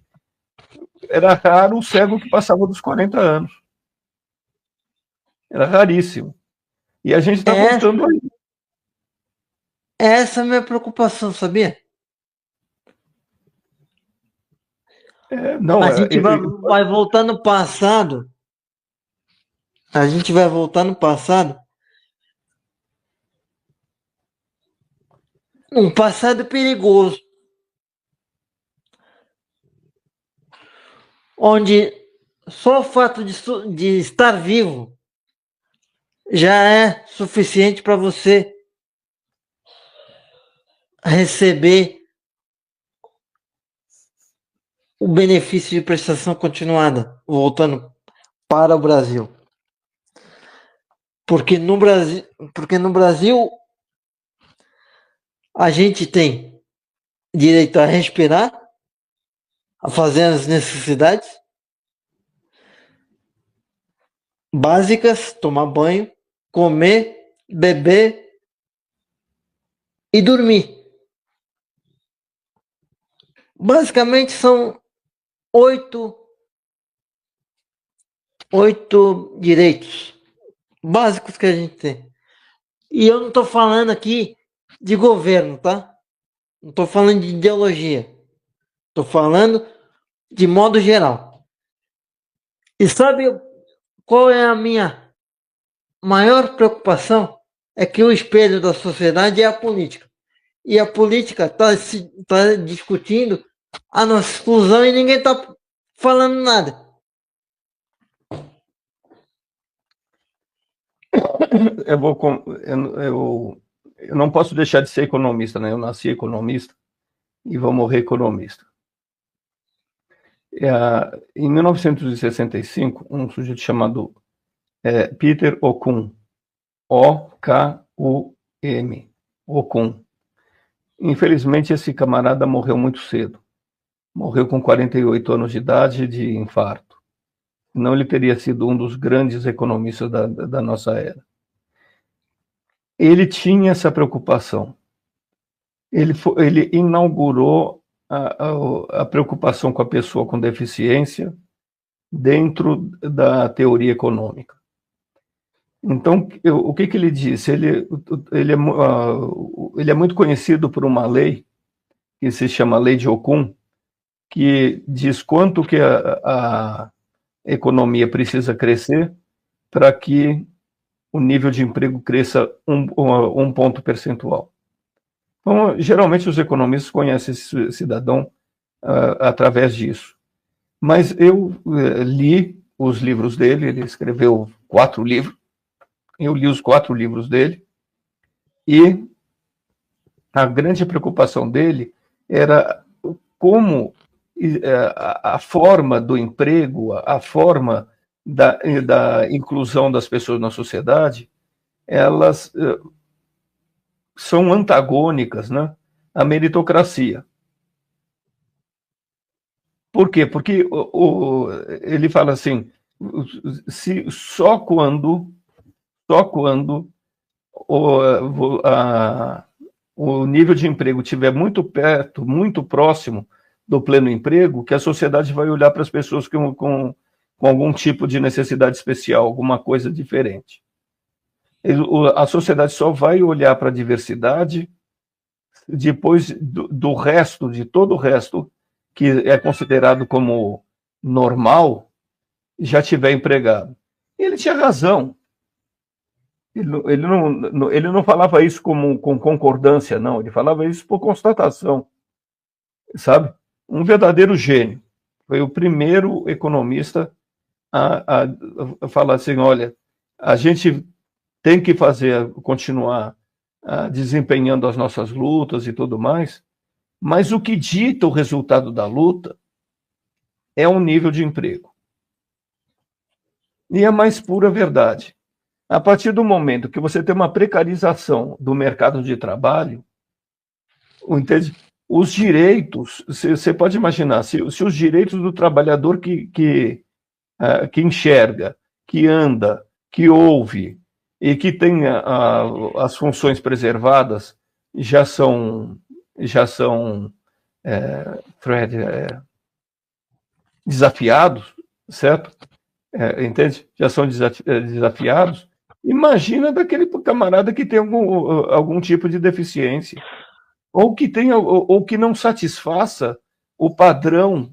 era raro o cego que passava dos 40 anos. Era raríssimo. E a gente está voltando aí. Essa é a minha preocupação, sabia? Não, a gente vai voltar no passado. A gente vai voltar no passado. Um passado perigoso. Onde só o fato de estar vivo já é suficiente para você receber o benefício de prestação continuada, voltando para o Brasil. Porque no Brasil a gente tem direito a respirar, a fazer as necessidades básicas, tomar banho, comer, beber e dormir. Basicamente são 8 direitos básicos que a gente tem. E eu não estou falando aqui de governo, tá? Não estou falando de ideologia. Estou falando de modo geral. E sabe qual é a minha maior preocupação? É que o espelho da sociedade é a política. E a política está discutindo a nossa exclusão e ninguém está falando nada. Eu não posso deixar de ser economista, né? Eu nasci economista e vou morrer economista. Em 1965, um sujeito chamado Peter Okun, O-K-U-M, Okun. Infelizmente, esse camarada morreu muito cedo. Morreu com 48 anos de idade de infarto. senão ele teria sido um dos grandes economistas da nossa era. Ele tinha essa preocupação. Ele inaugurou a preocupação com a pessoa com deficiência dentro da teoria econômica. Então, o que ele disse? Ele é muito conhecido por uma lei que se chama Lei de Okun, que diz quanto que a economia precisa crescer para que o nível de emprego cresça um ponto percentual. Então, geralmente os economistas conhecem esse cidadão através disso. Mas eu li os livros dele, ele escreveu 4 livros, eu li os 4 livros dele, e a grande preocupação dele era como a forma do emprego, a forma da inclusão das pessoas na sociedade, elas são antagônicas, né, à meritocracia. Por quê? Porque ele fala assim, só quando o nível de emprego estiver muito perto, muito próximo do pleno emprego, que a sociedade vai olhar para as pessoas com algum tipo de necessidade especial, alguma coisa diferente. A sociedade só vai olhar para a diversidade depois do resto, de todo o resto que é considerado como normal, já tiver empregado. Ele tinha razão. Ele não falava isso com concordância, não. Ele falava isso por constatação, sabe? Um verdadeiro gênio. Foi o primeiro economista a falar assim, olha, a gente tem que continuar desempenhando as nossas lutas e tudo mais, mas o que dita o resultado da luta é o nível de emprego. E é a mais pura verdade. A partir do momento que você tem uma precarização do mercado de trabalho, entende? Os direitos, você pode imaginar, se os direitos do trabalhador que enxerga, que anda, que ouve e que tem as funções preservadas já são desafiados, certo? Entende? Já são desafiados. Imagina daquele camarada que tem algum tipo de deficiência, ou que não satisfaça o padrão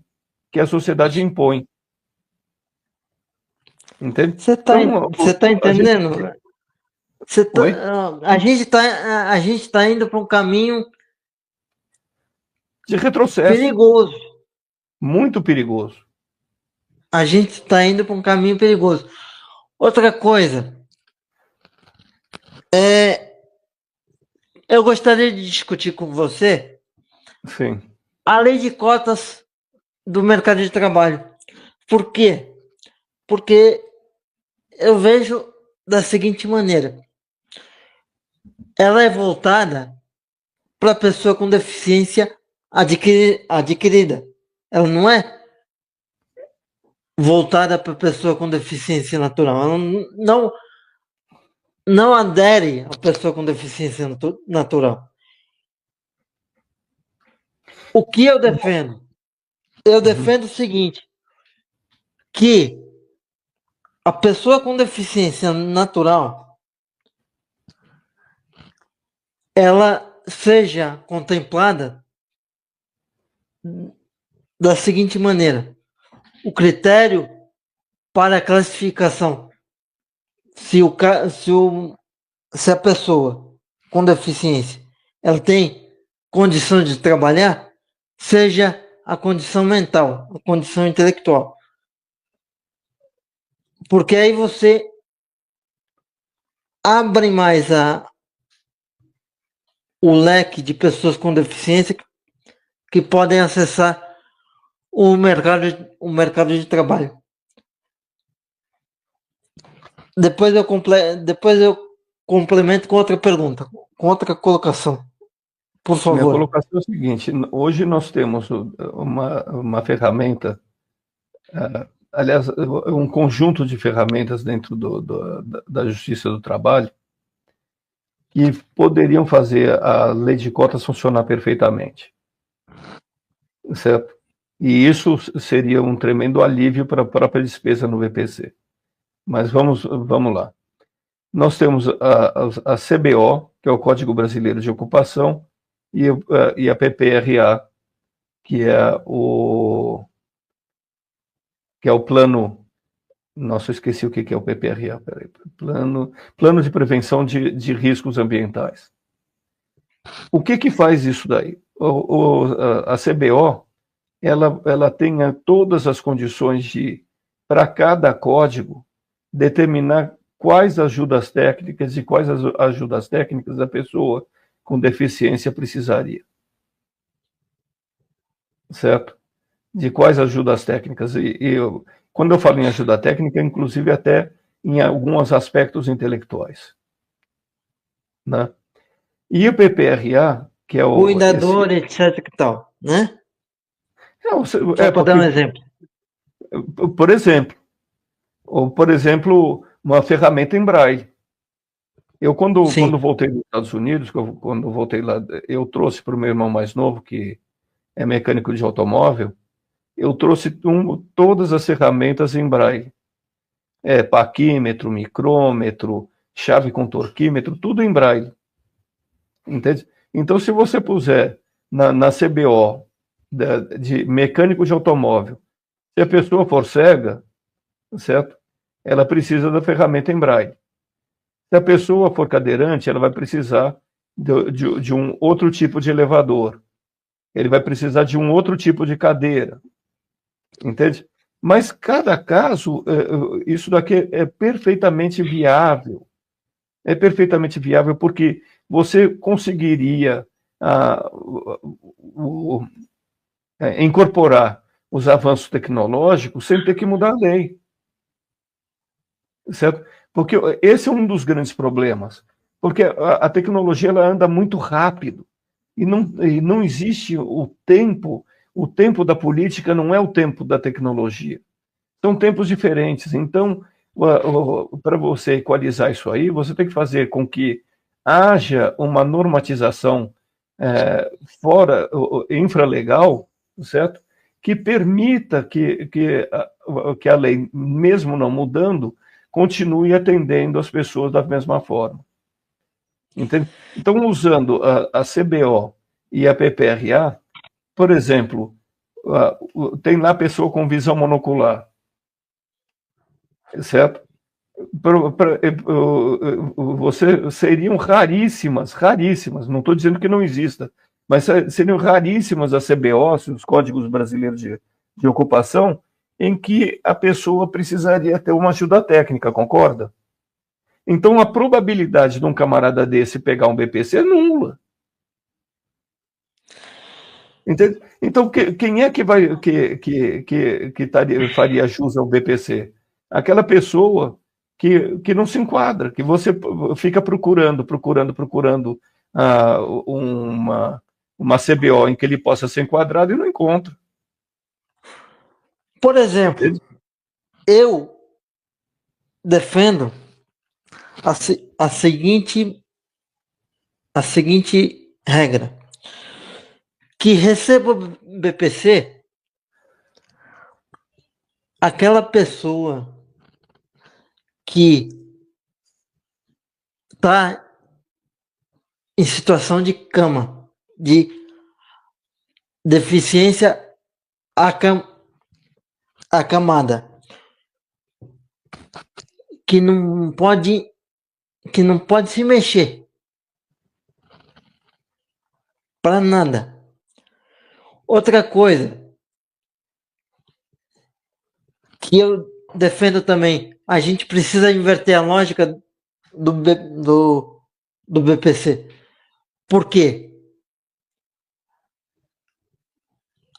que a sociedade impõe. Entende? Você está entendendo? A gente tá indo para um caminho de retrocesso. Perigoso. Muito perigoso. A gente está indo para um caminho perigoso. Outra coisa, eu gostaria de discutir com você. Sim. A lei de cotas do mercado de trabalho. Por quê? Porque eu vejo da seguinte maneira. Ela é voltada para a pessoa com deficiência adquirida. Ela não é voltada para a pessoa com deficiência natural. Ela não adere à pessoa com deficiência natural. O que eu defendo? Eu defendo o seguinte, que a pessoa com deficiência natural ela seja contemplada da seguinte maneira. O critério para a classificação, se a pessoa com deficiência ela tem condição de trabalhar, seja a condição mental, a condição intelectual. Porque aí você abre mais o leque de pessoas com deficiência que podem acessar o mercado de trabalho. Depois eu complemento com outra pergunta, com outra colocação. Por favor. Minha colocação é o seguinte, hoje nós temos uma ferramenta aliás, um conjunto de ferramentas dentro da Justiça do Trabalho que poderiam fazer a lei de cotas funcionar perfeitamente, certo? E isso seria um tremendo alívio para a própria despesa no BPC. Mas vamos lá. Nós temos a CBO, que é o Código Brasileiro de Ocupação, e a PPRA, que é o plano. Nossa, eu esqueci o que é o PPRA. Peraí. Plano de Prevenção de Riscos Ambientais. O que faz isso daí? A CBO, ela tem todas as condições de, para cada código, determinar quais ajudas técnicas e quais as ajudas técnicas a pessoa com deficiência precisaria. Certo? De quais ajudas técnicas. Quando eu falo em ajuda técnica, inclusive até em alguns aspectos intelectuais. Né? E o PPRA, que é o... Cuidador, etc. que tal, né? Não, Para dar um exemplo. Por exemplo, ou, por exemplo, uma ferramenta em Braille. Eu, quando voltei dos Estados Unidos, quando voltei lá, eu trouxe para o meu irmão mais novo, que é mecânico de automóvel, eu trouxe todas as ferramentas em Braille. Paquímetro, micrômetro, chave com torquímetro, tudo em Braille. Entende? Então, se você puser na CBO de mecânico de automóvel, se a pessoa for cega, certo? Ela precisa da ferramenta em Braille. Se a pessoa for cadeirante, ela vai precisar de um outro tipo de elevador. Ele vai precisar de um outro tipo de cadeira. Entende? Mas cada caso, isso daqui é perfeitamente viável. É perfeitamente viável porque você conseguiria incorporar os avanços tecnológicos sem ter que mudar a lei. Certo? Porque esse é um dos grandes problemas. Porque a tecnologia ela anda muito rápido. E não existe o tempo da política não é o tempo da tecnologia. São tempos diferentes. Então, para você equalizar isso aí, você tem que fazer com que haja uma normatização infralegal, certo? Que permita que a lei, mesmo não mudando, continue atendendo as pessoas da mesma forma. Entende? Então, usando a CBO e a PPRA, por exemplo, tem lá pessoa com visão monocular, certo? Você seriam raríssimas, não estou dizendo que não exista, mas seriam raríssimas as CBOs, os Códigos Brasileiros de Ocupação, em que a pessoa precisaria ter uma ajuda técnica, concorda? Então, a probabilidade de um camarada desse pegar um BPC é nula. Entende? Então, quem é que faria jus ao BPC? Aquela pessoa que não se enquadra, que você fica procurando uma CBO em que ele possa ser enquadrado e não encontra. Por exemplo, eu defendo a seguinte regra: que receba o BPC aquela pessoa que está em situação de cama, de deficiência acamada, que não pode se mexer para nada. Outra coisa que eu defendo também, a gente precisa inverter a lógica do BPC. Por quê?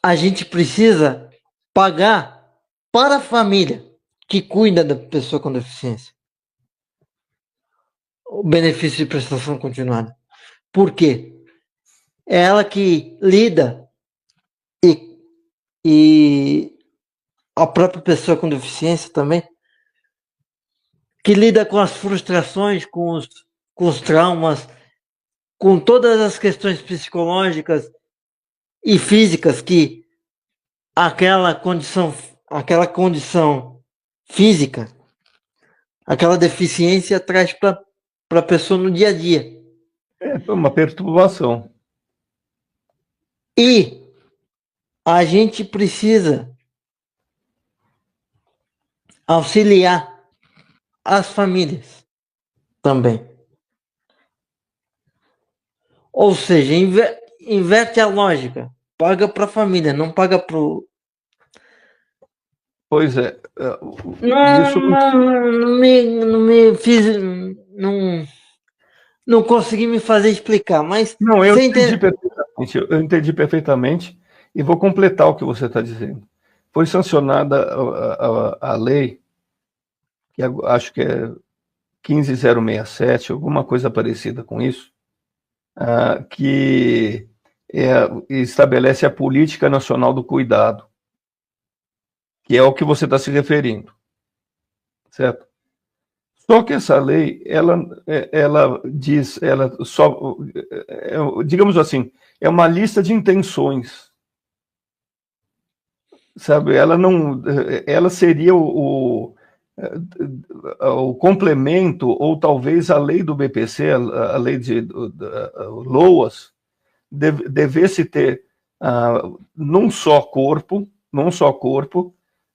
A gente precisa pagar para a família que cuida da pessoa com deficiência o benefício de prestação continuada. Por quê? É ela que lida e a própria pessoa com deficiência também, que lida com as frustrações, com os traumas, com todas as questões psicológicas e físicas que aquela condição física, aquela deficiência traz para a pessoa no dia a dia. É uma perturbação. E a gente precisa auxiliar as famílias também. Ou seja, inverte a lógica. Paga para a família, não paga para o... Pois é. Não consegui me fazer explicar, mas... Não, eu entendi perfeitamente e vou completar o que você está dizendo. Foi sancionada a lei, que acho que é 15067, alguma coisa parecida com isso, que estabelece a Política Nacional do Cuidado, que é ao que você está se referindo, certo? Só que essa lei, ela diz, digamos assim, é uma lista de intenções, sabe? Ela seria o complemento, ou talvez a lei do BPC, a lei de LOAS, devesse ter num só corpo,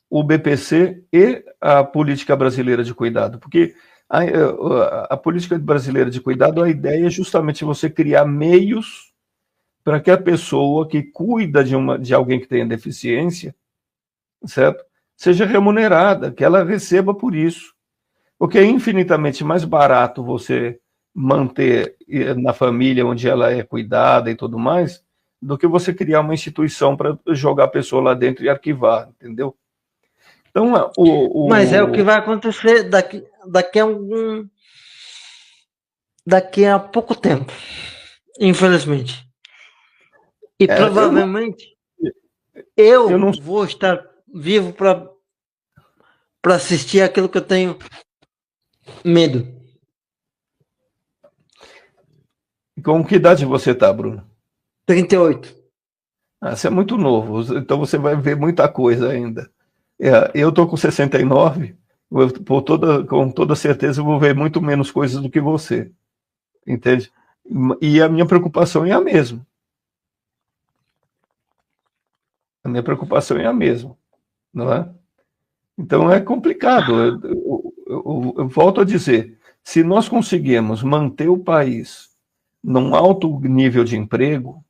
o BPC e a política brasileira de cuidado, porque a política brasileira de cuidado, a ideia é justamente você criar meios para que a pessoa que cuida de alguém que tenha deficiência, certo, seja remunerada, que ela receba por isso, porque é infinitamente mais barato você manter na família onde ela é cuidada e tudo mais, do que você criar uma instituição para jogar a pessoa lá dentro e arquivar, entendeu? Então, Mas é o que vai acontecer daqui a pouco tempo, infelizmente. E provavelmente eu não vou estar vivo para assistir aquilo que eu tenho medo. Com que idade você está, Bruno? 38. Você é muito novo, então você vai ver muita coisa ainda. Eu estou com 69, com toda certeza eu vou ver muito menos coisas do que você, entende? E a minha preocupação é a mesma. A minha preocupação é a mesma, não é? Então é complicado. Eu volto a dizer, se nós conseguirmos manter o país num alto nível de emprego,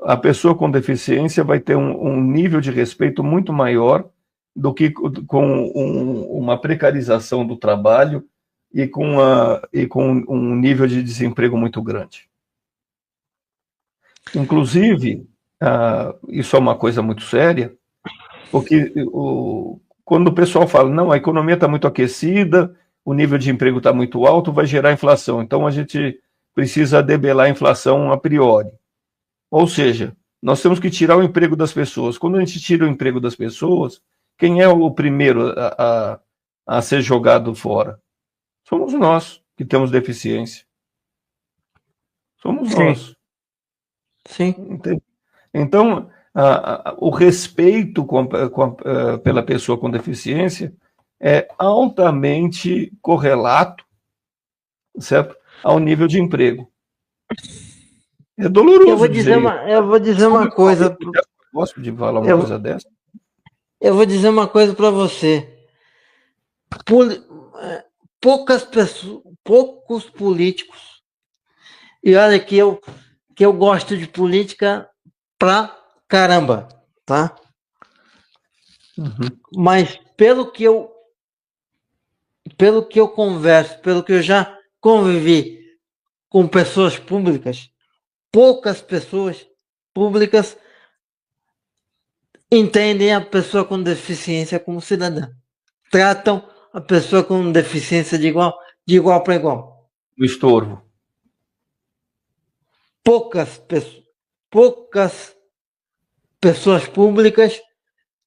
a pessoa com deficiência vai ter um nível de respeito muito maior do que com uma precarização do trabalho e com um nível de desemprego muito grande. Inclusive, isso é uma coisa muito séria, porque quando o pessoal fala, não, a economia está muito aquecida, o nível de emprego está muito alto, vai gerar inflação, então a gente precisa debelar a inflação a priori. Ou seja, nós temos que tirar o emprego das pessoas. Quando a gente tira o emprego das pessoas, quem é o primeiro a ser jogado fora? Somos nós que temos deficiência. Somos nós. Sim. Então, o respeito pela pessoa com deficiência é altamente correlato, certo, ao nível de emprego. É doloroso. Eu vou dizer uma coisa. Posso de falar uma coisa dessa? Eu vou dizer uma coisa para você. Poucos políticos. E olha que eu gosto de política pra caramba, tá? Uhum. Mas pelo que eu converso, pelo que eu já convivi com pessoas públicas, poucas pessoas públicas entendem a pessoa com deficiência como cidadã. Tratam a pessoa com deficiência de igual para igual. O estorvo. Poucas pessoas públicas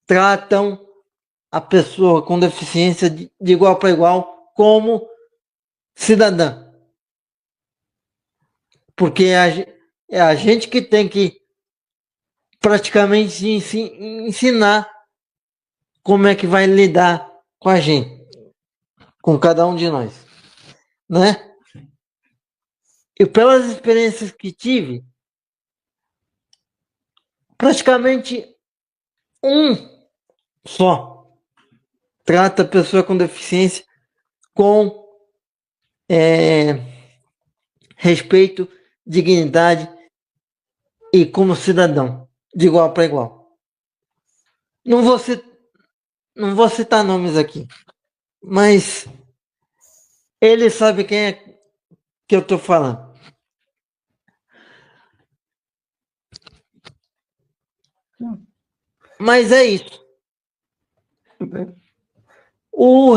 tratam a pessoa com deficiência de igual para igual como cidadã. Porque é a gente que tem que praticamente ensinar como é que vai lidar com a gente, com cada um de nós, né? E pelas experiências que tive, praticamente um só trata a pessoa com deficiência com respeito, dignidade e como cidadão, de igual para igual. Não vou citar nomes aqui, mas ele sabe quem é que eu estou falando. Mas é isso. O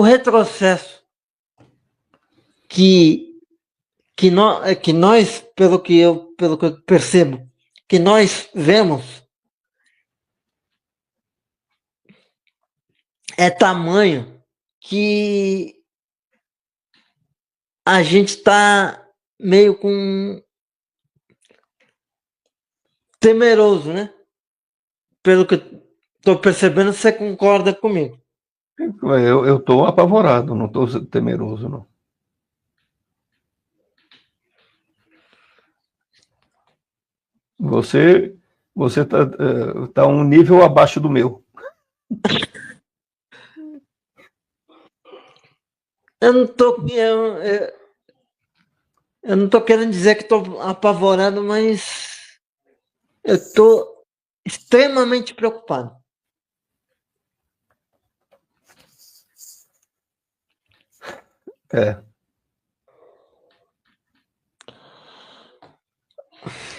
retrocesso que nós, pelo que eu percebo, que nós vemos é tamanho que a gente está meio com temeroso, né? Pelo que estou percebendo, você concorda comigo? Eu estou apavorado, não estou temeroso, não. Você tá um nível abaixo do meu. Eu não tô querendo dizer que estou apavorado, mas eu estou extremamente preocupado.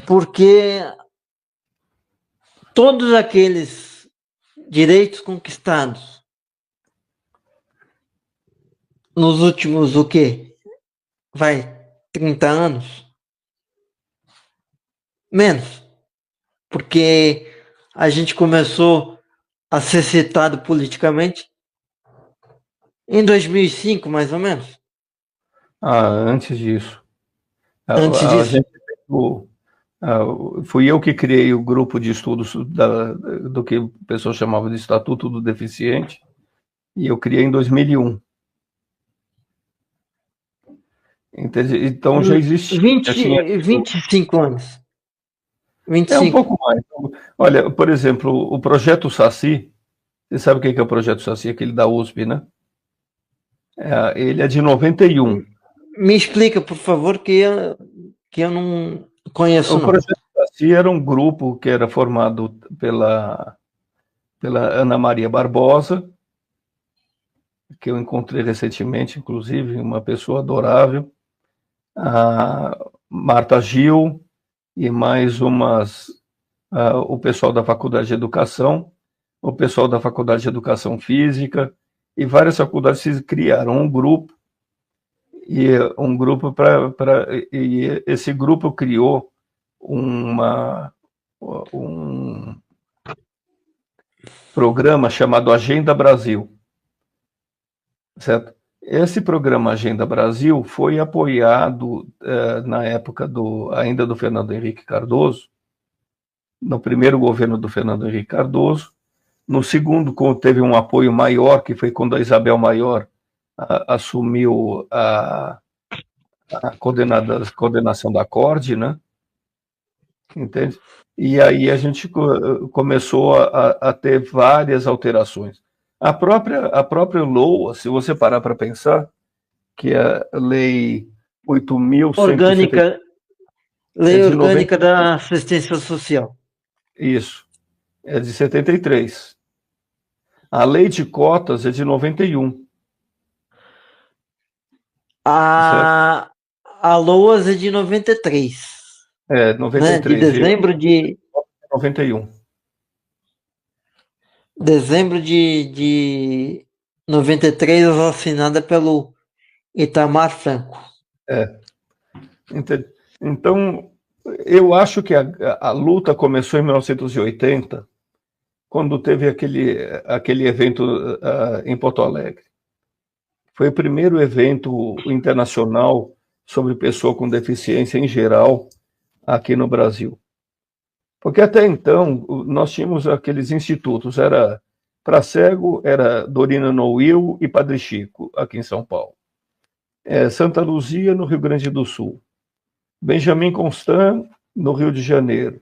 Porque todos aqueles direitos conquistados nos últimos, 30 anos? Menos. Porque a gente começou a ser citado politicamente em 2005, mais ou menos. Antes disso. Antes disso? Fui eu que criei o grupo de estudos do que o pessoal chamava de Estatuto do Deficiente, e eu criei em 2001. Então já existia. 25 anos. 25. Um pouco mais. Olha, por exemplo, o Projeto Saci, você sabe o que é o Projeto Saci? Aquele da USP, né? Ele é de 91. Me explica, por favor, que eu não conheço. O Projeto Saci era um grupo que era formado pela Ana Maria Barbosa, que eu encontrei recentemente, inclusive, uma pessoa adorável, a Marta Gil e mais o pessoal da Faculdade de Educação, o pessoal da Faculdade de Educação Física, e várias faculdades criaram um grupo, e esse grupo criou um programa chamado Agenda Brasil, certo? Esse programa Agenda Brasil foi apoiado na época ainda do Fernando Henrique Cardoso, no primeiro governo do Fernando Henrique Cardoso. No segundo, teve um apoio maior, que foi quando a Isabel Maior assumiu a coordenação da CORD, né? Entende? E aí a gente começou a ter várias alterações. A própria LOA, se você parar para pensar, que é a Lei 8.170... Lei Orgânica da Assistência Social. Isso, é de 73. A Lei de Cotas é de 91. A LOAS é de 93. 93. Né? De dezembro de... 91. Dezembro de 93, assinada pelo Itamar Franco. Então, Eu acho que a luta começou em 1980, quando teve aquele evento em Porto Alegre. Foi o primeiro evento internacional sobre pessoa com deficiência em geral aqui no Brasil. Porque até então nós tínhamos aqueles institutos, era para cego, era Dorina Nouil e Padre Chico, aqui em São Paulo. Santa Luzia, no Rio Grande do Sul. Benjamin Constant, no Rio de Janeiro.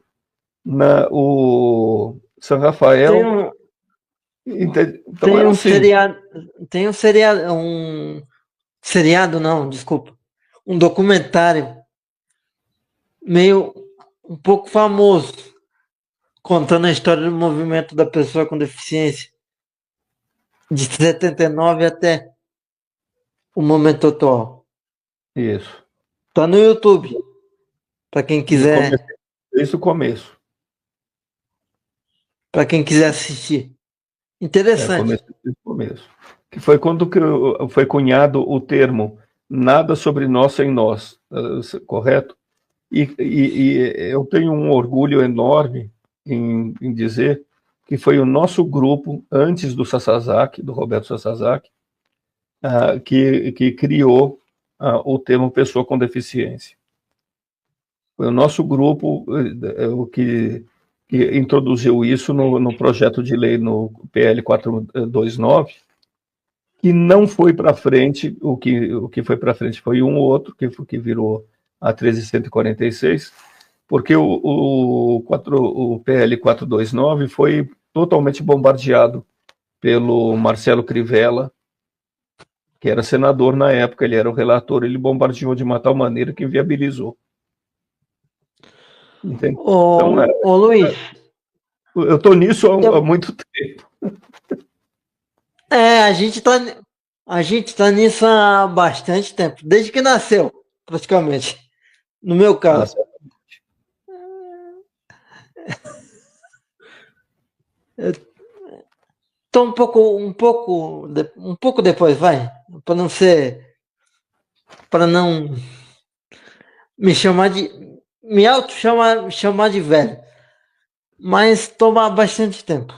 O São Rafael... Então, tem um documentário um pouco famoso, contando a história do movimento da pessoa com deficiência, de 79 até o momento atual. Isso. Tá no YouTube, para quem quiser. Desde o começo. Para quem quiser assistir. Interessante. Começo. Que foi quando foi cunhado o termo nada sobre nós sem nós, correto? E eu tenho um orgulho enorme em dizer que foi o nosso grupo, antes do Sasazaki, do Roberto Sasazaki, que criou o termo pessoa com deficiência. Foi o nosso grupo que introduziu isso no projeto de lei, no PL 429, que não foi para frente. O que foi para frente foi um ou outro, que virou a 13.146, porque o PL 429 foi totalmente bombardeado pelo Marcelo Crivella, que era senador na época, ele era o relator, ele bombardeou de uma tal maneira que inviabilizou. Ô Luiz, eu estou nisso há muito tempo. A gente tá nisso há bastante tempo, desde que nasceu, praticamente. No meu caso. Tô um pouco depois, vai, para não me chamar de velho, mas toma bastante tempo.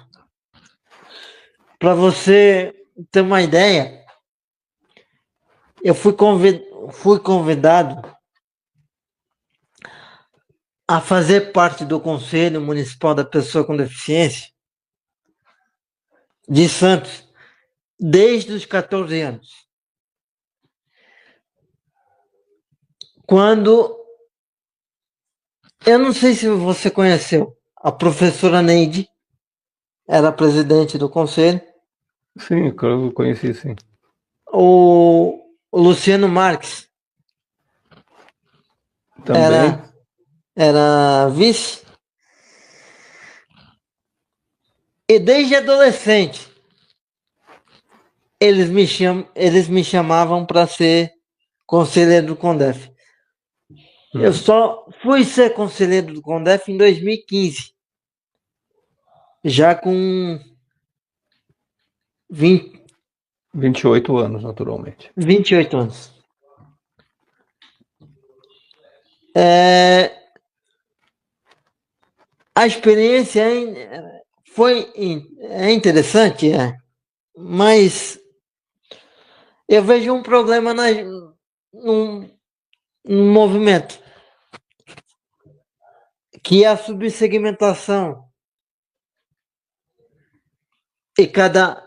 Para você ter uma ideia, eu fui convidado a fazer parte do Conselho Municipal da Pessoa com Deficiência de Santos desde os 14 anos. Quando, eu não sei se você conheceu, a professora Neide era presidente do conselho. Sim, eu conheci, sim. O Luciano Marques também era vice. E desde adolescente eles me chamavam para ser conselheiro do CONDEF. Eu só fui ser conselheiro do CONDEF em 2015, já com 28 anos, naturalmente. 28 anos. A experiência é interessante, mas eu vejo um problema no movimento, que é a subsegmentação. E cada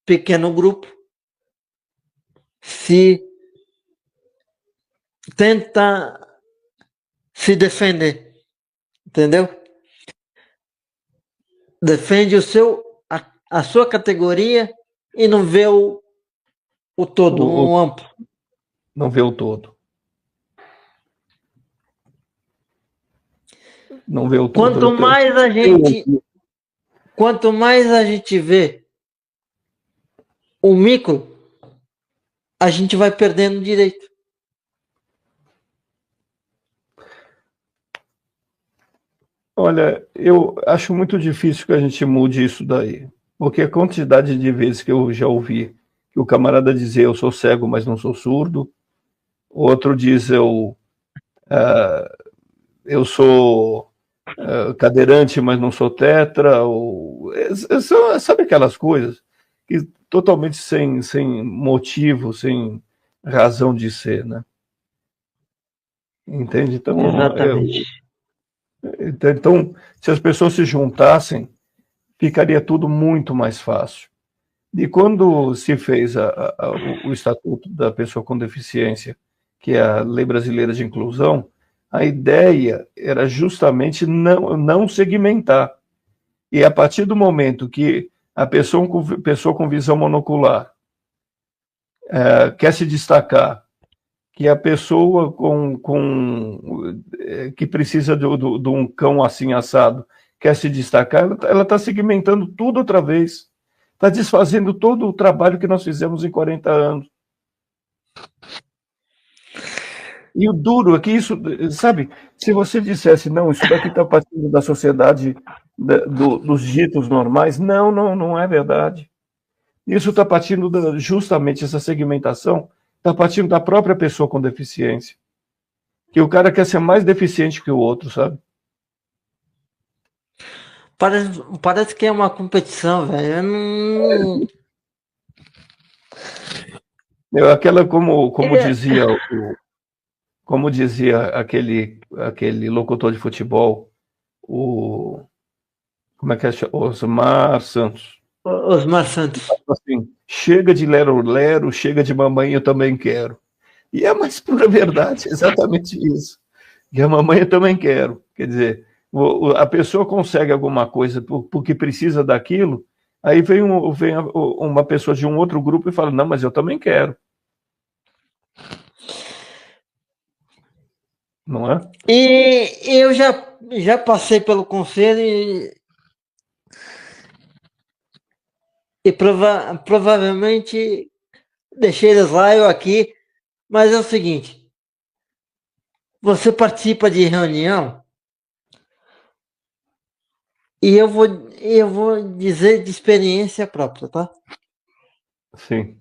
pequeno grupo tenta se defender, entendeu? Defende a sua categoria e não vê o todo, o amplo. Não vê o todo. Não vê o todo. Quanto mais a gente vê o micro, a gente vai perdendo direito. Olha, eu acho muito difícil que a gente mude isso daí, porque a quantidade de vezes que eu já ouvi que o camarada dizer eu sou cego, mas não sou surdo, outro diz eu eu sou cadeirante, mas não sou tetra, sabe aquelas coisas que totalmente sem motivo, sem razão de ser, né? Entende? Exatamente. Então, se as pessoas se juntassem, ficaria tudo muito mais fácil. E quando se fez o Estatuto da Pessoa com Deficiência, que é a Lei Brasileira de Inclusão, a ideia era justamente não segmentar. E a partir do momento que a pessoa com visão monocular quer se destacar, que a pessoa que precisa de um cão assim assado quer se destacar, ela está segmentando tudo outra vez. Está desfazendo todo o trabalho que nós fizemos em 40 anos. E o duro é que isso, sabe, se você dissesse, não, isso daqui está partindo da sociedade dos ditos normais, não é verdade. Isso está partindo justamente essa segmentação, está partindo da própria pessoa com deficiência. Que o cara quer ser mais deficiente que o outro, sabe? Parece que é uma competição, velho. Eu não... Aquela, como dizia aquele locutor de futebol, como é que é? Osmar Santos. Osmar Santos. Assim, chega de lero-lero, chega de mamãe, eu também quero. E é a mais pura verdade, exatamente isso. E a mamãe eu também quero. Quer dizer, a pessoa consegue alguma coisa porque precisa daquilo, aí vem uma pessoa de um outro grupo e fala, não, mas eu também quero. Não é? E eu já passei pelo conselho e provavelmente deixei eles lá, eu aqui, mas é o seguinte, você participa de reunião e eu vou dizer de experiência própria, tá? Sim.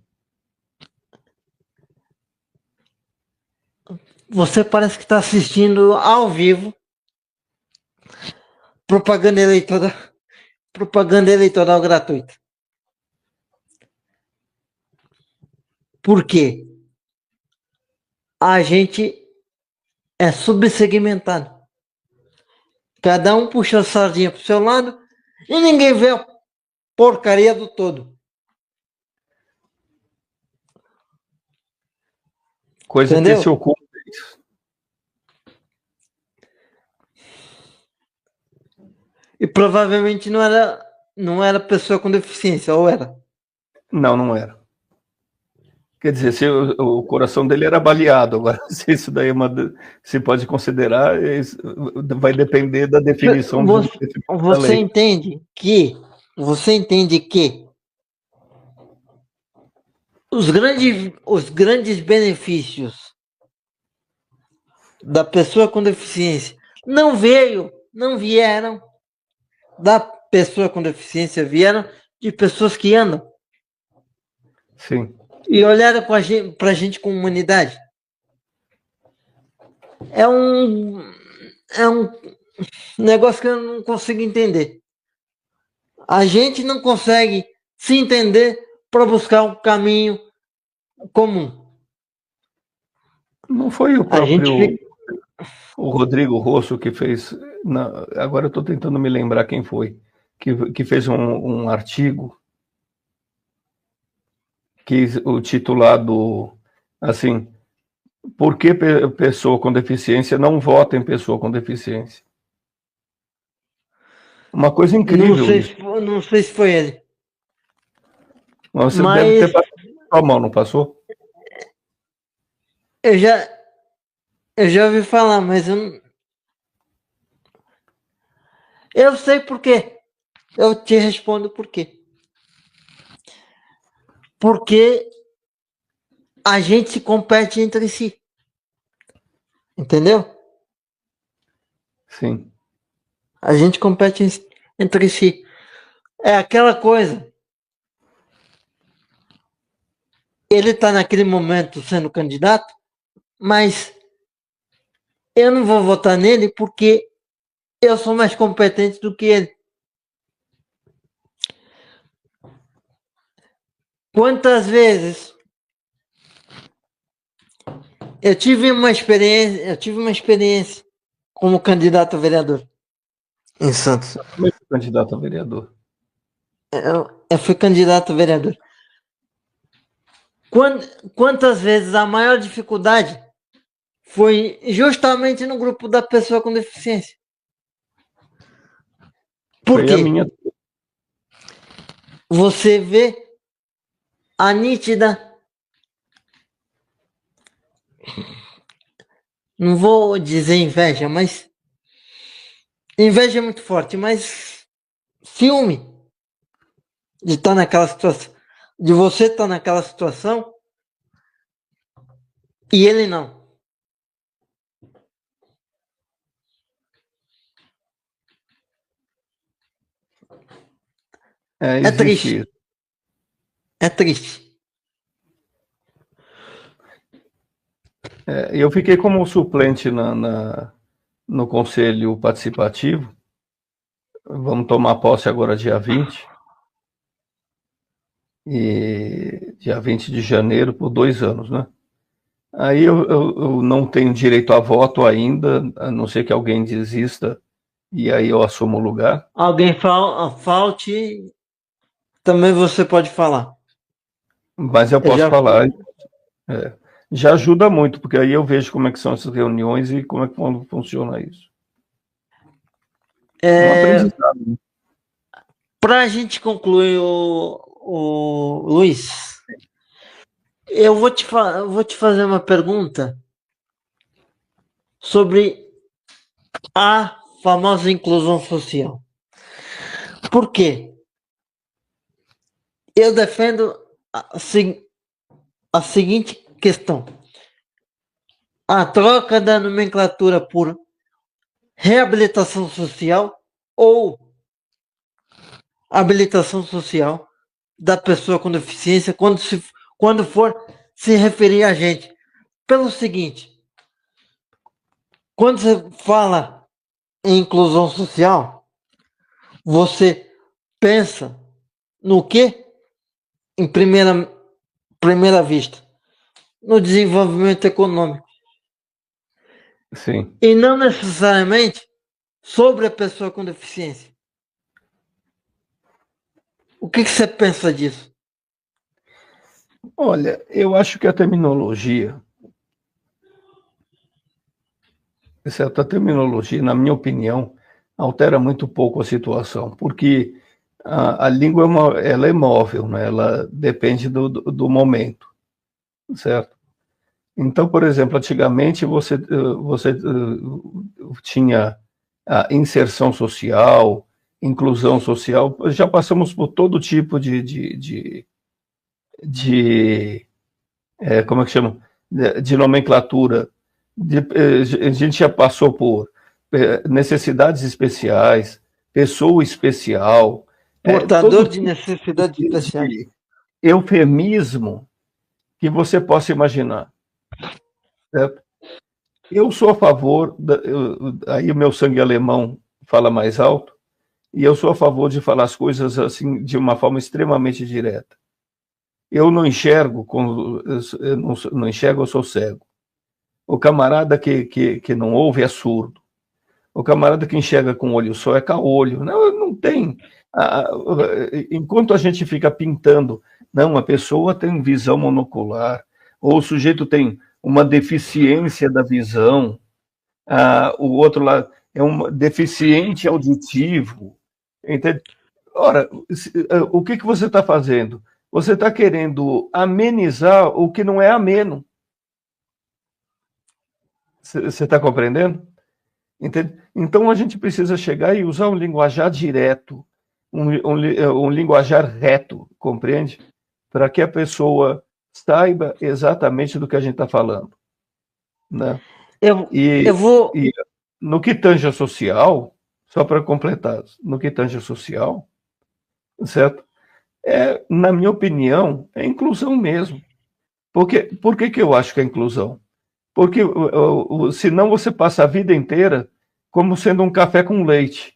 Você parece que está assistindo ao vivo propaganda eleitoral gratuita. Por quê? A gente é subsegmentado. Cada um puxa a sardinha pro seu lado e ninguém vê a porcaria do todo. Coisa Entendeu? que se ocupa. E provavelmente não era pessoa com deficiência, ou era? Não era. Quer dizer, se o coração dele era baleado, agora se isso daí se pode considerar, vai depender da definição da lei. Você entende que os grandes benefícios da pessoa com deficiência não vieram da pessoa com deficiência, vieram de pessoas que andam. Sim. E olharam para a gente com humanidade. É um negócio que eu não consigo entender. A gente não consegue se entender para buscar um caminho comum. Não foi o próprio o Rodrigo Rosso que fez. Agora eu estou tentando me lembrar quem foi, que fez um artigo o titulado assim, por que pessoa com deficiência não vota em pessoa com deficiência? Uma coisa incrível. Não sei se foi ele. Você deve ter passado a mão, não passou? Eu já ouvi falar, mas eu sei por quê. Eu te respondo por quê. Porque a gente se compete entre si. Entendeu? Sim. A gente compete entre si. É aquela coisa. Ele está naquele momento sendo candidato, mas eu não vou votar nele porque eu sou mais competente do que ele. Quantas vezes eu tive uma experiência como candidato a vereador em Santos. Como é que é candidato a vereador? Eu fui candidato a vereador. Quantas vezes a maior dificuldade foi justamente no grupo da pessoa com deficiência? Por Foi quê? a minha. Você vê a nítida, não vou dizer inveja, mas inveja é muito forte, mas ciúme de estar naquela situação, de você estar naquela situação e ele não. É triste. Isso. É triste. Eu fiquei como suplente no Conselho Participativo. Vamos tomar posse agora dia 20. E dia 20 de janeiro, por 2 anos, né? Aí eu não tenho direito a voto ainda, a não ser que alguém desista, e aí eu assumo o lugar. Alguém falte, também você pode falar. Mas eu posso falar. Já ajuda muito, porque aí eu vejo como é que são essas reuniões e como é que funciona isso. É um aprendizado. Para a gente concluir, o Luiz, eu vou te fazer uma pergunta sobre a famosa inclusão social. Por quê? Eu defendo a seguinte questão: a troca da nomenclatura por reabilitação social ou habilitação social da pessoa com deficiência quando for se referir a gente. Pelo seguinte, quando você fala em inclusão social, você pensa no quê? Em primeira vista, no desenvolvimento econômico. Sim. E não necessariamente sobre a pessoa com deficiência. O que você pensa disso? Olha, eu acho que a terminologia, na minha opinião, altera muito pouco a situação, porque a língua ela é móvel, né? Ela depende do momento, certo? Então, por exemplo, antigamente você tinha a inserção social, inclusão social, já passamos por todo tipo como é que chama? De nomenclatura. A gente já passou por necessidades especiais, pessoa especial, Portador de necessidades tipo especiais. de eufemismo que você possa imaginar. Certo? Eu sou a favor, aí o meu sangue alemão fala mais alto, e eu sou a favor de falar as coisas assim de uma forma extremamente direta. Eu não enxergo, não enxergo, eu sou cego. O camarada que não ouve é surdo. O camarada que enxerga com o olho só é caolho. Não tem. Enquanto a gente fica pintando, não, a pessoa tem visão monocular, ou o sujeito tem uma deficiência da visão, o outro lá é um deficiente auditivo. Entende? Ora, o que você está fazendo? Você está querendo amenizar o que não é ameno. Você está compreendendo? Entende? Então a gente precisa chegar e usar um linguajar direto, um linguajar reto, compreende? Para que a pessoa saiba exatamente do que a gente está falando. Né? E no que tange a social, só para completar, no que tange a social, certo? Na minha opinião, é inclusão mesmo. Por que eu acho que é inclusão? Porque senão você passa a vida inteira como sendo um café com leite.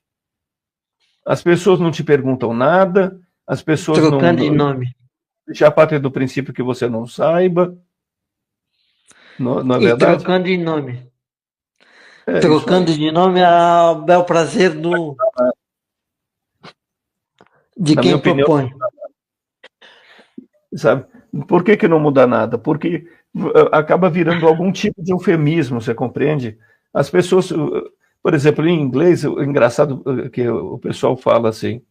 As pessoas não te perguntam nada, as pessoas Trocando de nome. já partem do princípio que você não saiba. Não é E verdade? trocando de nome. É Trocando de nome a bel prazer de Na quem minha opinião, propõe. sabe? Por que não muda nada? Porque acaba virando algum tipo de eufemismo, você compreende? As pessoas, por exemplo, em inglês, o engraçado que o pessoal fala assim,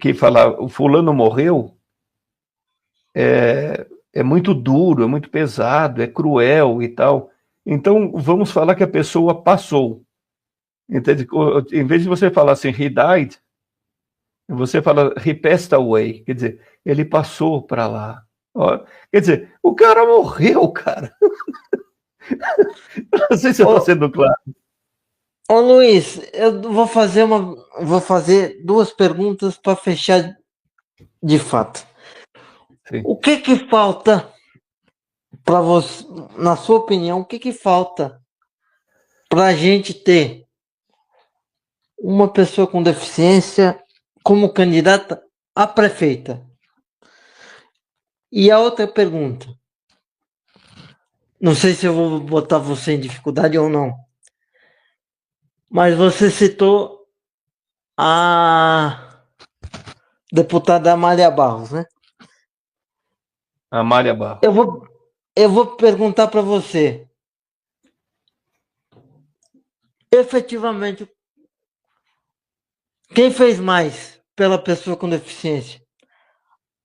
que fala, o fulano morreu, é muito duro, é muito pesado, é cruel e tal. Então, vamos falar que a pessoa passou. Entende? Em vez de você falar assim, he died, você fala, he passed away. Quer dizer, ele passou para lá. Ó, quer dizer, o cara morreu, cara. Não sei se eu estou sendo claro. Ô Luiz, eu vou fazer duas perguntas para fechar de fato. Sim. O que falta para você, na sua opinião, o que falta para a gente ter uma pessoa com deficiência como candidata a prefeita? E a outra pergunta, não sei se eu vou botar você em dificuldade ou não, mas você citou a deputada Amália Barros, né? Amália Barros. Eu vou perguntar para você. Efetivamente, quem fez mais pela pessoa com deficiência?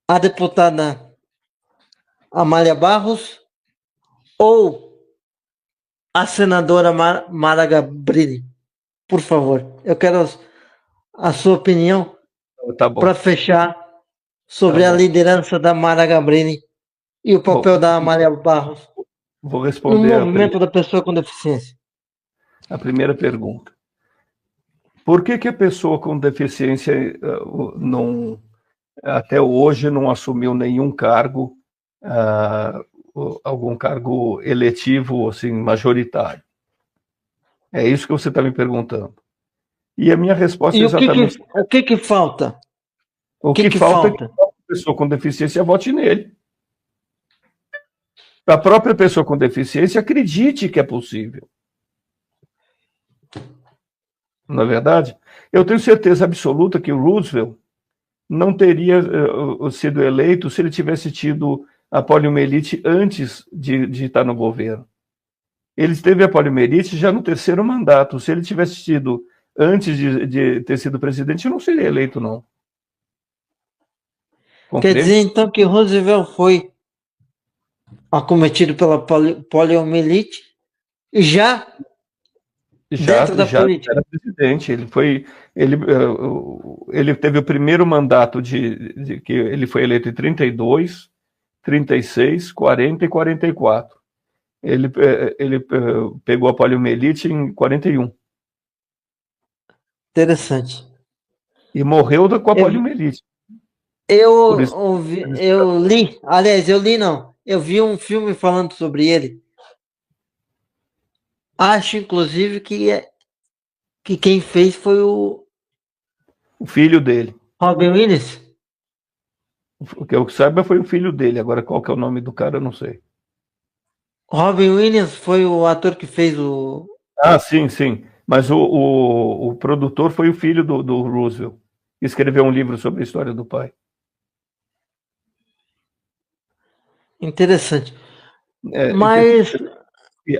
A deputada Amália Barros ou a senadora Mara Gabrilli? Por favor, eu quero a sua opinião para fechar sobre a liderança da Mara Gabrilli e o papel da Amália Barros vou responder no movimento da pessoa com deficiência. A primeira pergunta. Por que a pessoa com deficiência até hoje não assumiu nenhum cargo, algum cargo eletivo, assim, majoritário? É isso que você está me perguntando. E a minha resposta é exatamente... O que falta? O que falta é que a pessoa com deficiência vote nele. A própria pessoa com deficiência acredite que é possível. Não é verdade? Eu tenho certeza absoluta que o Roosevelt não teria sido eleito se ele tivesse tido a poliomielite antes de estar no governo. Ele teve a poliomielite já no terceiro mandato. Se ele tivesse tido antes de ter sido presidente, não seria eleito, não. Quer dizer, então, que Roosevelt foi acometido pela poliomielite já dentro da política. Era presidente. Ele teve o primeiro mandato que ele foi eleito em 32, 36, 40 e 44. Ele pegou a poliomielite em 41. Interessante. E morreu com a poliomielite. Eu vi um filme falando sobre ele. Acho, inclusive, que quem fez foi o filho dele. Robin Williams. O que eu saiba foi o filho dele. Agora, qual que é o nome do cara, eu não sei. Robin Williams foi o ator que fez o... Ah, sim. Mas o produtor foi o filho do Roosevelt. Que escreveu um livro sobre a história do pai. Interessante. Mas...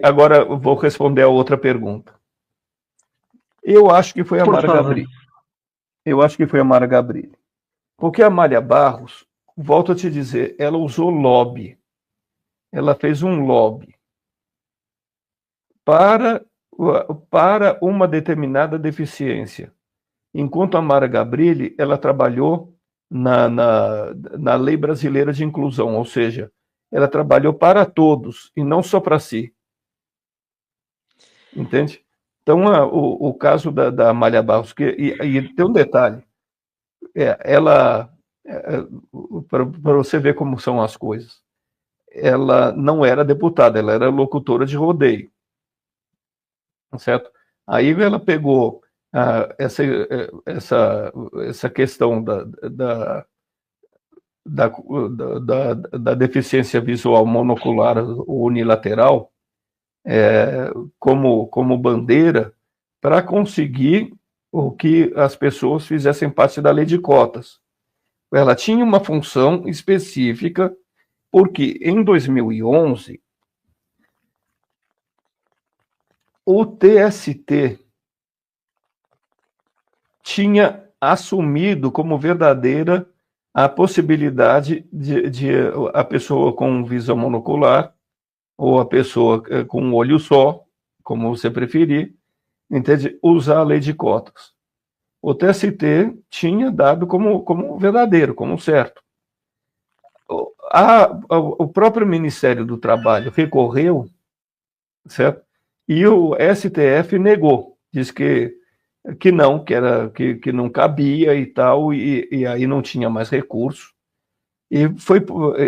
Agora eu vou responder a outra pergunta. Eu acho que foi a Mara Gabrilli. Porque a Amália Barros, volto a te dizer, ela usou lobby. Ela fez um lobby para uma determinada deficiência. Enquanto a Mara Gabrilli, ela trabalhou na Lei Brasileira de Inclusão, ou seja, ela trabalhou para todos e não só para si. Entende? Então, o caso da Amália Barros, e tem um detalhe, para você ver como são as coisas, ela não era deputada, ela era locutora de rodeio, certo? Aí ela pegou essa questão da deficiência visual monocular ou unilateral como bandeira para conseguir o que as pessoas fizessem parte da lei de cotas. Ela tinha uma função específica, porque em 2011 o TST tinha assumido como verdadeira a possibilidade de a pessoa com visão monocular ou a pessoa com um olho só, como você preferir, entende? Usar a lei de cotas. O TST tinha dado como verdadeiro, como certo. O próprio Ministério do Trabalho recorreu, certo? E o STF negou, disse que não, que não cabia e tal, e aí não tinha mais recurso. E foi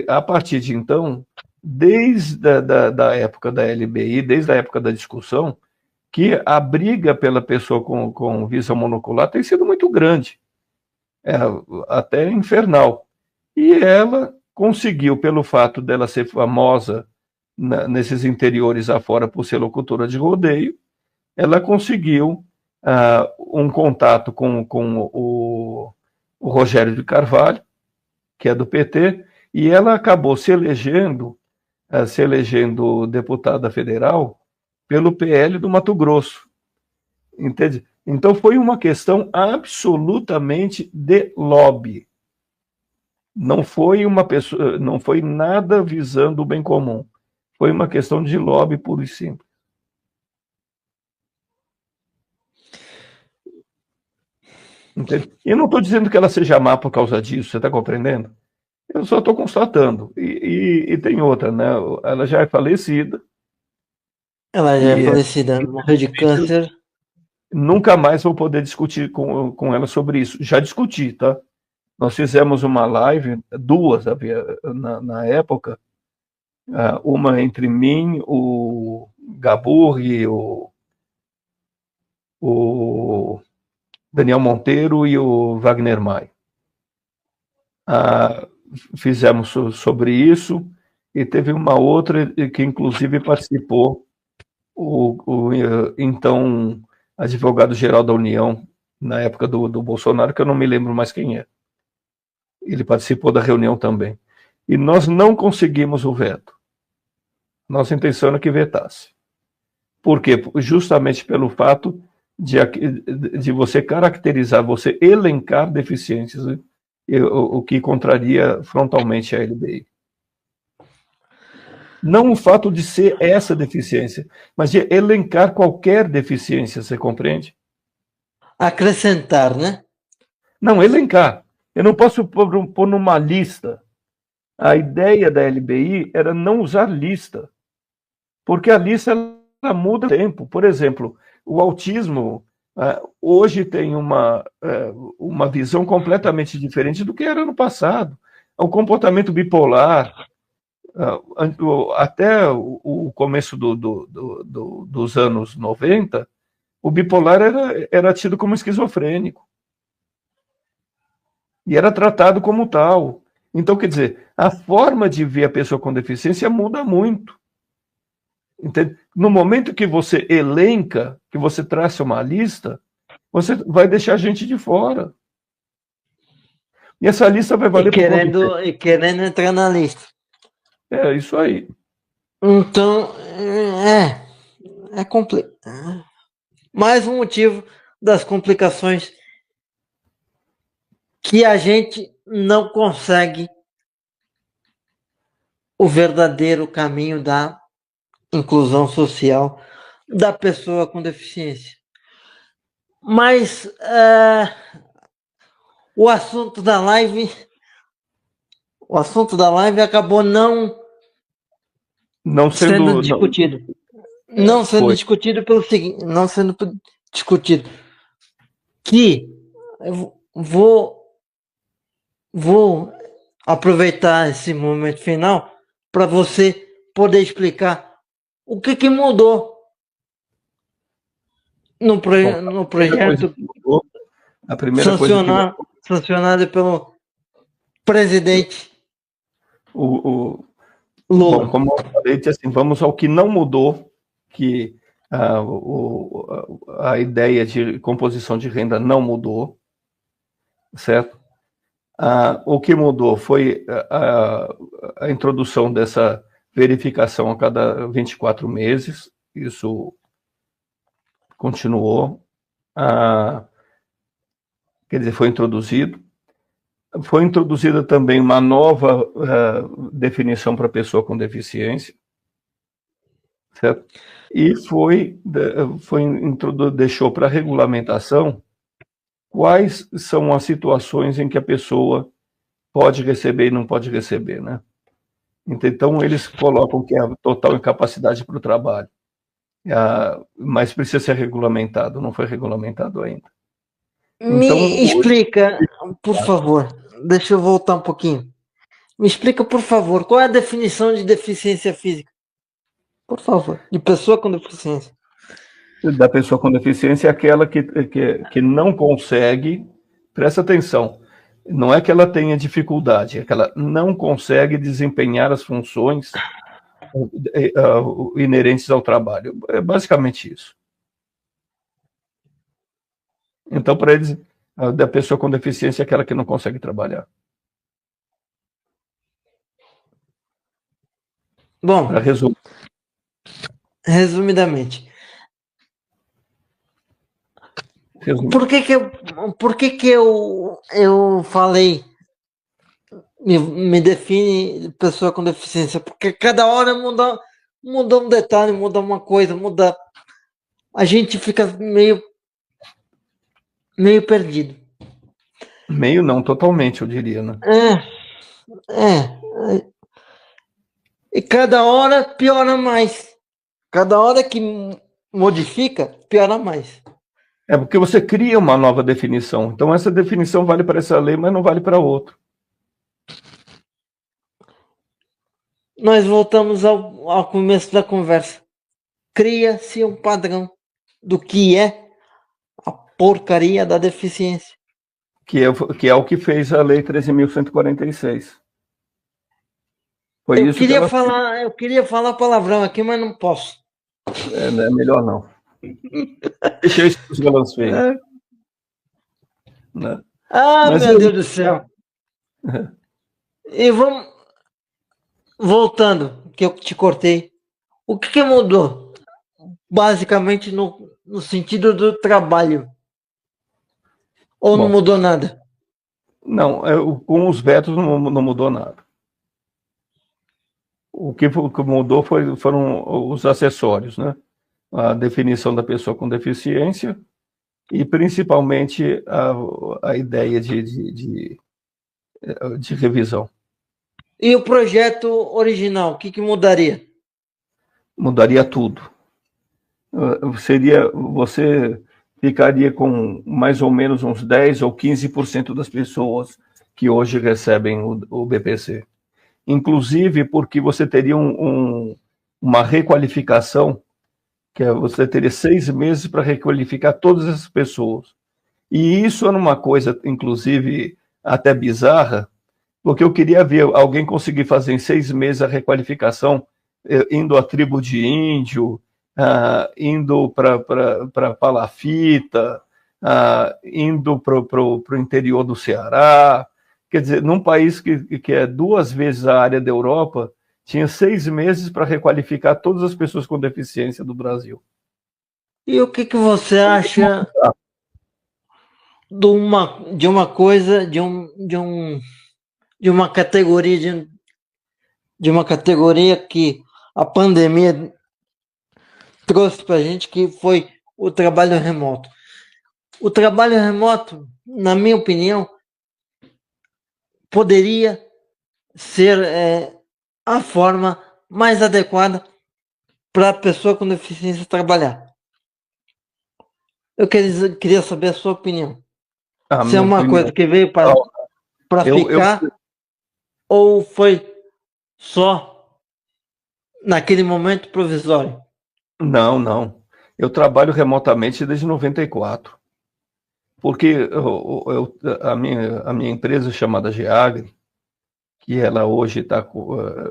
a partir de então, desde da época da LBI, desde a época da discussão, que a briga pela pessoa com visão monocular tem sido muito grande, até infernal. E ela conseguiu, pelo fato dela ser famosa nesses interiores afora por ser locutora de rodeio, ela conseguiu um contato com o Rogério de Carvalho, que é do PT, e ela acabou se elegendo deputada federal pelo PL do Mato Grosso, entende? Então foi uma questão absolutamente de lobby. Não foi não foi nada visando o bem comum. Foi uma questão de lobby puro e simples. Entende? E não estou dizendo que ela seja má por causa disso, você está compreendendo? Eu só estou constatando. E tem outra, né? Ela já é falecida. Ela já é falecida, morreu de câncer. Nunca mais vou poder discutir com ela sobre isso. Já discuti, tá? Nós fizemos uma live, duas havia na época, uma entre mim, o Gabur e o Daniel Monteiro e o Wagner Maia. Fizemos sobre isso, e teve uma outra que inclusive participou o então advogado-geral da União, na época do Bolsonaro, que eu não me lembro mais quem é. Ele participou da reunião também. E nós não conseguimos o veto. Nossa intenção era que vetasse. Por quê? Justamente pelo fato de você caracterizar, você elencar deficiências, o que contraria frontalmente a LBI. Não o fato de ser essa deficiência, mas de elencar qualquer deficiência, você compreende? Acrescentar, né? Não, elencar. Eu não posso pôr numa lista. A ideia da LBI era não usar lista, porque a lista ela muda o tempo. Por exemplo, o autismo hoje tem uma visão completamente diferente do que era no passado. O comportamento bipolar, até o começo dos anos 90, o bipolar era tido como esquizofrênico. E era tratado como tal. Então, quer dizer, a forma de ver a pessoa com deficiência muda muito. Entende? No momento que você elenca, que você traça uma lista, você vai deixar gente de fora. E essa lista vai valer e querendo entrar na lista. É isso aí. Então, é complicado. Mais um motivo das complicações que a gente não consegue o verdadeiro caminho da inclusão social da pessoa com deficiência. Mas o assunto da live acabou não sendo discutido. Não sendo discutido pelo seguinte, não sendo discutido que eu vou aproveitar esse momento final para você poder explicar o que mudou no projeto a primeira coisa que sancionado pelo presidente Lula. Lula. Bom, como eu falei, assim, vamos ao que não mudou, que a ideia de composição de renda não mudou, certo? O que mudou foi a introdução dessa verificação a cada 24 meses, isso continuou, quer dizer, foi introduzido. Foi introduzida também uma nova definição para pessoa com deficiência, certo? E deixou para regulamentação quais são as situações em que a pessoa pode receber e não pode receber, né? Então, eles colocam que é a total incapacidade para o trabalho, mas precisa ser regulamentado, não foi regulamentado ainda. Me explica, por favor, deixa eu voltar um pouquinho. Me explica, por favor, qual é a definição de deficiência física? Por favor, de pessoa com deficiência. Da pessoa com deficiência é aquela que não consegue, presta atenção, não é que ela tenha dificuldade, é que ela não consegue desempenhar as funções inerentes ao trabalho. É basicamente isso. Então, para eles, da pessoa com deficiência é aquela que não consegue trabalhar. Bom, resumidamente, por que eu falei me define pessoa com deficiência? Porque cada hora muda um detalhe, muda uma coisa, a gente fica meio perdido. Meio não, totalmente, eu diria, né? E cada hora piora mais. Cada hora que modifica, piora mais. É porque você cria uma nova definição. Então, essa definição vale para essa lei, mas não vale para outra. Nós voltamos ao começo da conversa. Cria-se um padrão do que é a porcaria da deficiência. Que é o que fez a Lei 13.146. Eu queria falar palavrão aqui, mas não posso. É melhor não. Deixa isso para os galãs feios. Né? Mas meu Deus do céu. E vamos... Voltando, que eu te cortei. O que mudou? Basicamente no sentido do trabalho. Ou não mudou nada? Não, com os vetos não mudou nada. O que mudou foram os acessórios, né? A definição da pessoa com deficiência e principalmente a ideia de revisão. E o projeto original, o que mudaria? Mudaria tudo. Você ficaria com mais ou menos uns 10 ou 15% das pessoas que hoje recebem o BPC. Inclusive porque você teria uma requalificação, você teria 6 meses para requalificar todas essas pessoas. E isso era uma coisa, inclusive, até bizarra, porque eu queria ver alguém conseguir fazer em 6 meses a requalificação, indo à tribo de índio, indo para Palafita, indo para o interior do Ceará. Quer dizer, num país que é 2 vezes a área da Europa, tinha 6 meses para requalificar todas as pessoas com deficiência do Brasil. E o que você acha de uma coisa, de uma categoria, de uma categoria que a pandemia trouxe para a gente, que foi o trabalho remoto? O trabalho remoto, na minha opinião, poderia ser a forma mais adequada para a pessoa com deficiência trabalhar. Eu queria saber a sua opinião. Se é uma coisa que veio para ficar, ou foi só naquele momento provisório? Não, não. Eu trabalho remotamente desde 94. Porque a minha empresa chamada Geagri, que ela hoje está,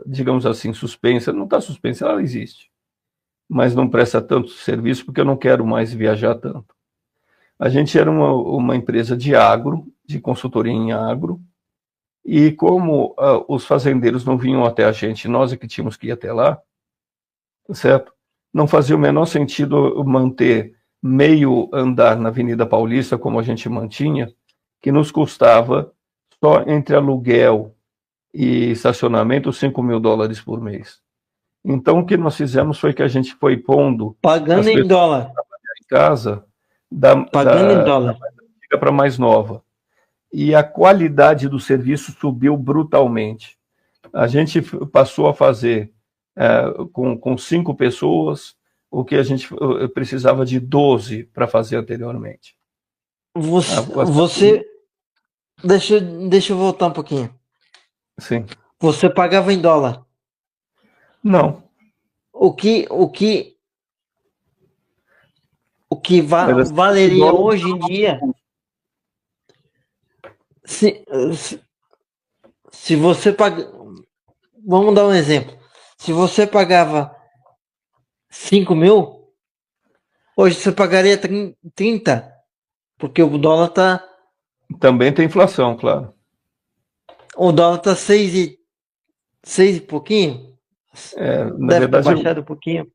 digamos assim, suspensa, não está suspensa, ela existe, mas não presta tanto serviço porque eu não quero mais viajar tanto. A gente era uma empresa de agro, de consultoria em agro, e como os fazendeiros não vinham até a gente, nós é que tínhamos que ir até lá, certo? Não fazia o menor sentido manter meio andar na Avenida Paulista, como a gente mantinha, que nos custava, só entre aluguel e estacionamento, $5.000 por mês. Então, o que nós fizemos foi que a gente foi pondo Pagando em dólar. em casa, Pagando em dólar. para mais nova. E a qualidade do serviço subiu brutalmente. A gente passou a fazer com 5 pessoas o que a gente precisava de 12 para fazer anteriormente. Você deixa eu voltar um pouquinho. Sim. Você pagava em dólar? Não. O que valeria hoje em dia? Se você paga, vamos dar um exemplo. Se você pagava 5.000, hoje você pagaria 30, porque o dólar tá... Também tem inflação, claro. O dólar tá 6 e pouquinho. Na Deve ter verdade, baixado um pouquinho.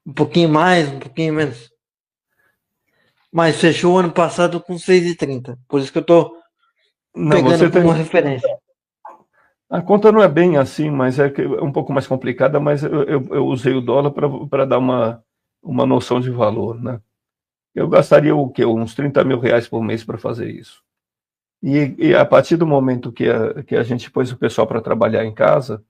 Um pouquinho mais, um pouquinho menos. Mas fechou o ano passado com 6,30. Por isso que eu tô pegando como referência. A conta não é bem assim, mas é um pouco mais complicada, mas eu usei o dólar para dar uma noção de valor, né? Eu gastaria o quê? Uns R$30.000 por mês para fazer isso. E a partir do momento que a gente pôs o pessoal para trabalhar em casa,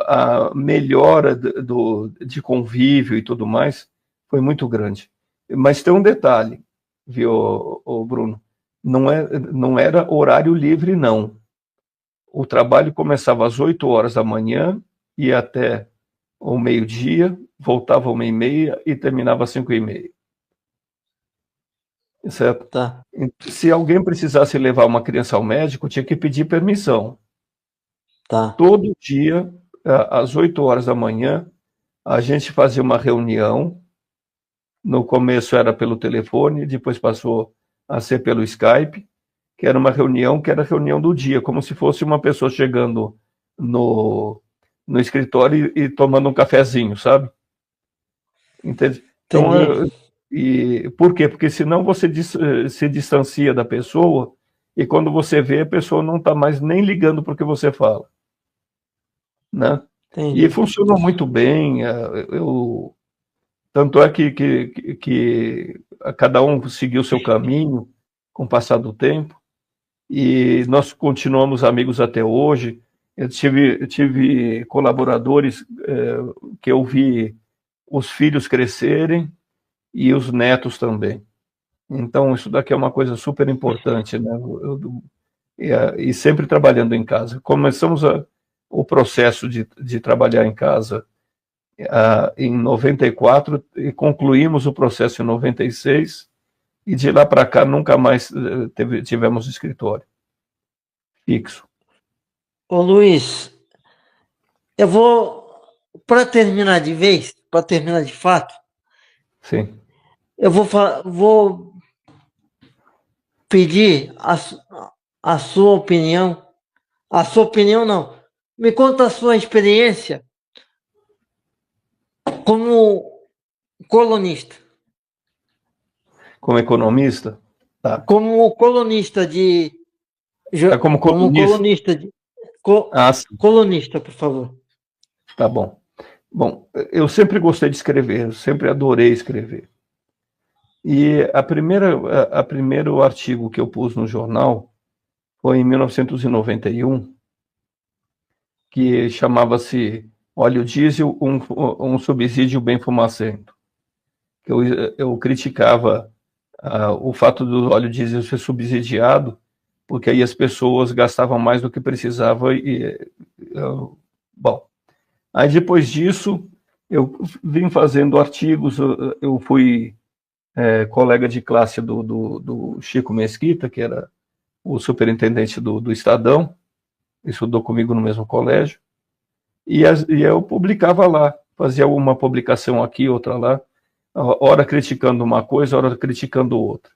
a melhora de convívio e tudo mais foi muito grande. Mas tem um detalhe, viu, Bruno? Não era horário livre, não. O trabalho começava às 8 horas da manhã, ia até o meio-dia, voltava às 1h30 e terminava às 5h30. Certo? Tá. Se alguém precisasse levar uma criança ao médico, tinha que pedir permissão. Tá. Todo dia, às 8 horas da manhã, a gente fazia uma reunião. No começo era pelo telefone, depois passou a ser pelo Skype, que era a reunião do dia, como se fosse uma pessoa chegando no escritório e tomando um cafezinho, sabe? Entende? Então, por quê? Porque senão você se distancia da pessoa e quando você vê, a pessoa não está mais nem ligando para o que você fala. Né? E funcionou muito bem. Tanto é que cada um seguiu o seu caminho com o passar do tempo. E nós continuamos amigos até hoje. Eu tive colaboradores que eu vi os filhos crescerem e os netos também. Então, isso daqui é uma coisa super importante, né? E sempre trabalhando em casa. Começamos o processo de trabalhar em casa em 94 e concluímos o processo em 96 e de lá para cá nunca mais tivemos escritório fixo. Ô Luiz, eu vou, para terminar de vez, para terminar de fato, sim, eu vou pedir a sua opinião. A sua opinião não. Me conta a sua experiência como colunista. Como economista? Tá. Como colunista de... como colunista de... colunista, por favor. Tá bom. Bom, eu sempre gostei de escrever, eu sempre adorei escrever. E a primeiro artigo que eu pus no jornal foi em 1991, que chamava-se Óleo Diesel, um subsídio bem fumacento. Eu criticava o fato do óleo diesel ser subsidiado, porque aí as pessoas gastavam mais do que precisavam. Bom, Aí depois disso, eu vim fazendo artigos, eu fui colega de classe do Chico Mesquita, que era o superintendente do Estadão, estudou comigo no mesmo colégio, e eu publicava lá, fazia uma publicação aqui, outra lá, hora criticando uma coisa, hora criticando outra.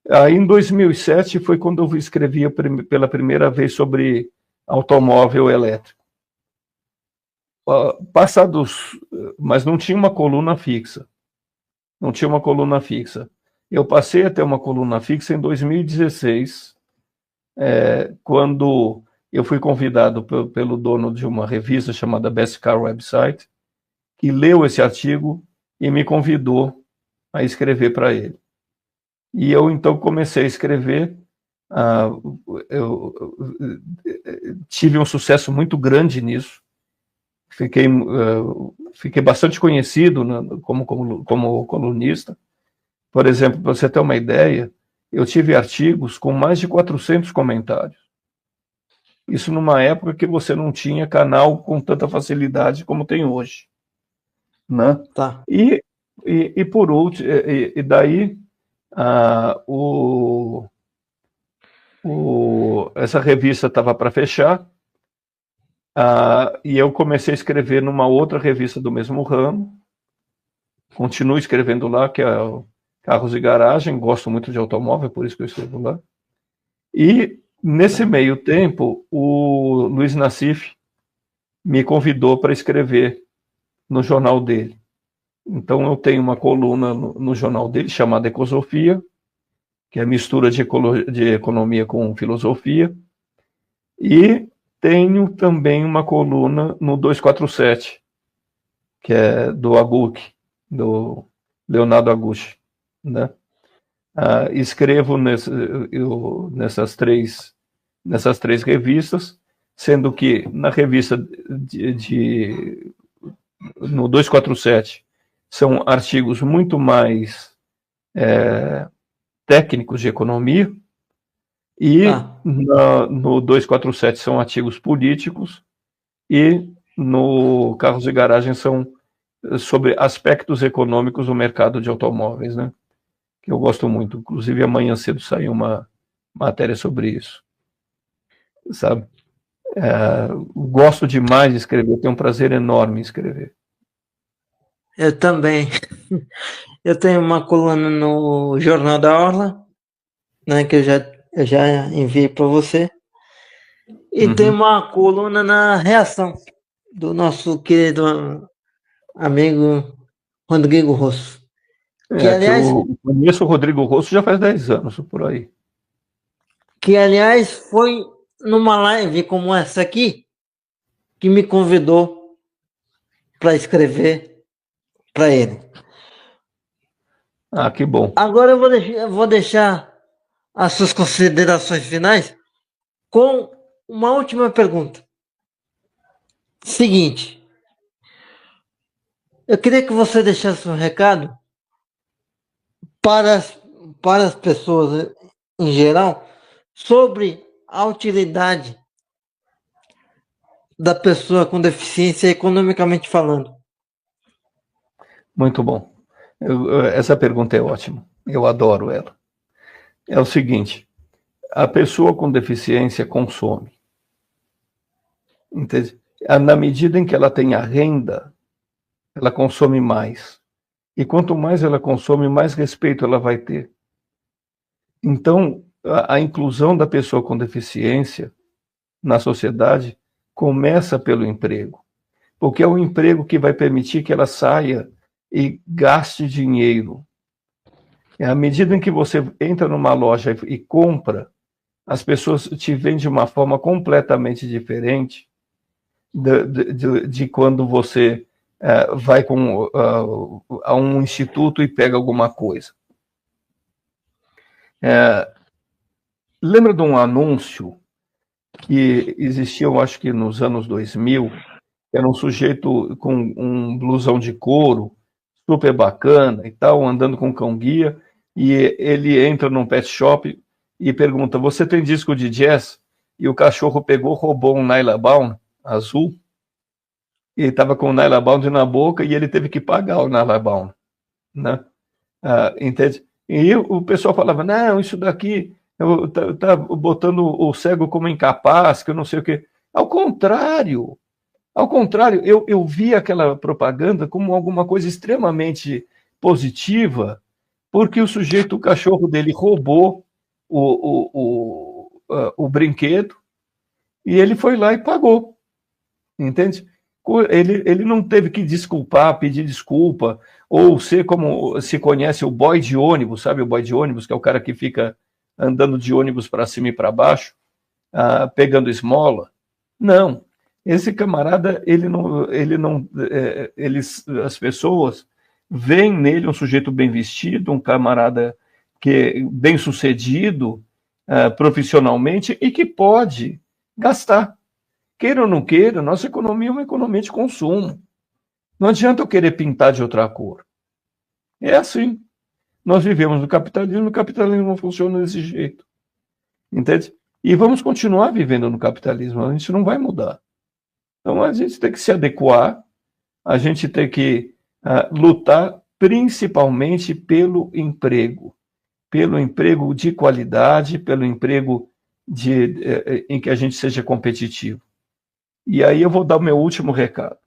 Aí em 2007 foi quando eu escrevi pela primeira vez sobre automóvel elétrico. Mas não tinha uma coluna fixa. Não tinha uma coluna fixa. Eu passei a ter uma coluna fixa em 2016, quando eu fui convidado pelo dono de uma revista chamada Best Car Website, que leu esse artigo e me convidou a escrever para ele. E eu então comecei a escrever. Eu tive um sucesso muito grande nisso. Fiquei bastante conhecido, né, como colunista. Por exemplo, para você ter uma ideia, eu tive artigos com mais de 400 comentários. Isso numa época que você não tinha canal com tanta facilidade como tem hoje, né? Tá. E por último, e daí essa revista estava para fechar, e eu comecei a escrever numa outra revista do mesmo ramo. Continuo escrevendo lá, que é o Carros e Garagem. Gosto muito de automóvel, por isso que eu escrevo lá. E nesse meio tempo, o Luiz Nassif me convidou para escrever no jornal dele. Então eu tenho uma coluna no jornal dele chamada Ecosofia, que é mistura de economia com filosofia, e tenho também uma coluna no 247, que é do Aguc, do Leonardo Agucci, né? Escrevo nessas três revistas, sendo que na revista no 247 são artigos muito mais técnicos de economia, e no 247 são artigos políticos, e no Carros e Garagem são sobre aspectos econômicos do mercado de automóveis, né? Que eu gosto muito. Inclusive, amanhã cedo saiu uma matéria sobre isso, sabe? Gosto demais de escrever, tenho um prazer enorme em escrever. Eu também. Eu tenho uma coluna no Jornal da Orla, né, que eu já enviei para você. E tem uma coluna na Reação, do nosso querido amigo Rodrigo Rosso. Que, aliás, eu conheço o Rodrigo Rosso já faz 10 anos, por aí. Que, aliás, foi numa live como essa aqui que me convidou para escrever para ele. Que bom. Agora eu vou deixar as suas considerações finais com uma última pergunta. Seguinte, eu queria que você deixasse um recado para as pessoas em geral sobre a utilidade da pessoa com deficiência economicamente falando. Muito bom. Essa pergunta é ótima. Eu adoro ela. É o seguinte: a pessoa com deficiência consome. Entende? Na medida em que ela tem a renda, ela consome mais. E quanto mais ela consome, mais respeito ela vai ter. Então, a inclusão da pessoa com deficiência na sociedade começa pelo emprego. Porque é o emprego que vai permitir que ela saia e gaste dinheiro. À medida em que você entra numa loja e compra, as pessoas te veem de uma forma completamente diferente de quando você vai a um instituto e pega alguma coisa. Lembra de um anúncio que existia, eu acho que nos anos 2000, era um sujeito com um blusão de couro, super bacana e tal, andando com cão-guia, e ele entra num pet shop e pergunta: você tem disco de jazz? E o cachorro pegou, roubou um Nyla Brown azul e estava com o Nylabound na boca e ele teve que pagar o Nylabound, né? Entende? E o pessoal falava, não, isso daqui tá botando o cego como incapaz, que eu não sei o quê. Ao contrário, eu vi aquela propaganda como alguma coisa extremamente positiva, porque o cachorro dele roubou o brinquedo e ele foi lá e pagou, entende? Ele não teve que pedir desculpa, ou ser como se conhece o boy de ônibus, sabe o boy de ônibus, que é o cara que fica andando de ônibus para cima e para baixo, pegando esmola. Não, esse camarada, as pessoas veem nele um sujeito bem vestido, um camarada que é bem sucedido profissionalmente e que pode gastar. Queira ou não queira, nossa economia é uma economia de consumo. Não adianta eu querer pintar de outra cor. É assim. Nós vivemos no capitalismo, o capitalismo não funciona desse jeito. Entende? E vamos continuar vivendo no capitalismo, a gente não vai mudar. Então a gente tem que se adequar, a gente tem que lutar principalmente pelo emprego de qualidade, pelo emprego em que a gente seja competitivo. E aí eu vou dar o meu último recado.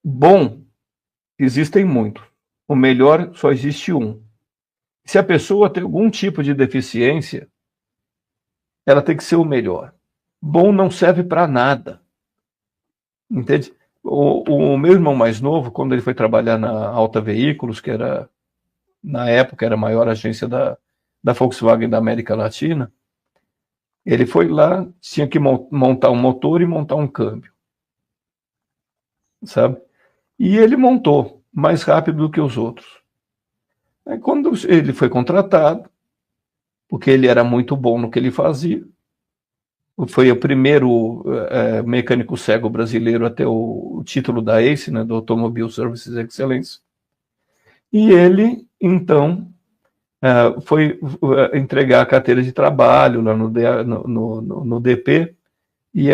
Bom, existem muitos. O melhor só existe um. Se a pessoa tem algum tipo de deficiência, ela tem que ser o melhor. Bom não serve para nada. Entende? O meu irmão mais novo, quando ele foi trabalhar na Alta Veículos, que era, na época, era a maior agência da Volkswagen da América Latina, ele foi lá, tinha que montar um motor e montar um câmbio. Sabe? E ele montou mais rápido do que os outros. Aí, quando ele foi contratado, porque ele era muito bom no que ele fazia, foi o primeiro mecânico cego brasileiro a ter o título da ACE, né, do Automobile Services Excellence, e ele, então, foi entregar a carteira de trabalho lá no DP, e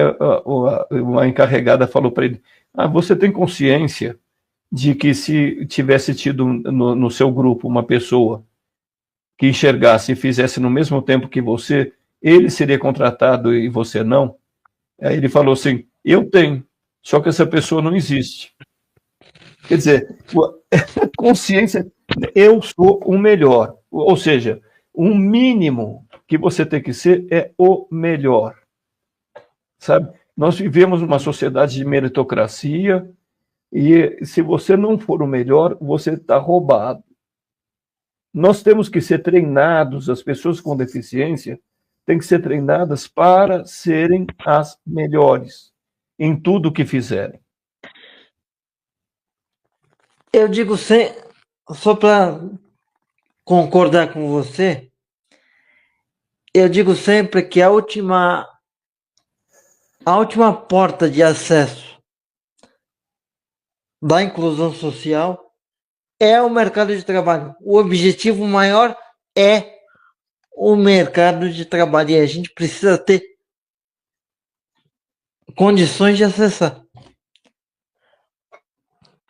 uma encarregada falou para ele, você tem consciência de que se tivesse tido no seu grupo uma pessoa que enxergasse e fizesse no mesmo tempo que você, ele seria contratado e você não? Aí ele falou assim, eu tenho, só que essa pessoa não existe. Quer dizer, consciência, eu sou o melhor. Ou seja, o mínimo que você tem que ser é o melhor. Sabe? Nós vivemos numa sociedade de meritocracia e se você não for o melhor, você está roubado. Nós temos que ser treinados, as pessoas com deficiência têm que ser treinadas para serem as melhores em tudo que fizerem. Eu digo só para concordar com você, eu digo sempre que a última porta de acesso da inclusão social é o mercado de trabalho. O objetivo maior é o mercado de trabalho e a gente precisa ter condições de acessar.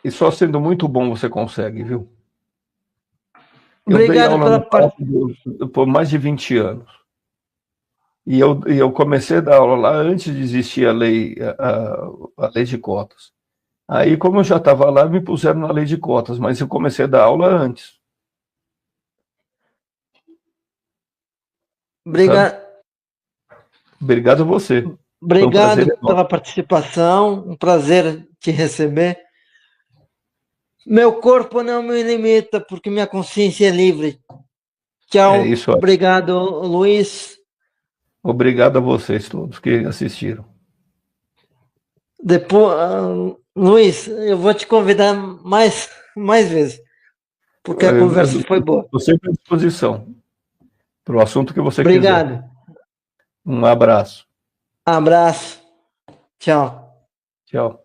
E só sendo muito bom você consegue, viu? Obrigado pela parte. Por mais de 20 anos. E eu comecei a dar aula lá antes de existir a lei de cotas. Aí, como eu já estava lá, me puseram na lei de cotas, mas eu comecei a dar aula antes. Obrigado. Obrigado a você. Obrigado pela participação, um prazer te receber. Meu corpo não me limita, porque minha consciência é livre. Tchau. É isso aí. Obrigado, Luiz. Obrigado a vocês todos que assistiram. Depois, Luiz, eu vou te convidar mais vezes, porque a conversa foi boa. Estou sempre à disposição para o assunto que você Obrigado. quiser. Um abraço. Abraço. Tchau. Tchau.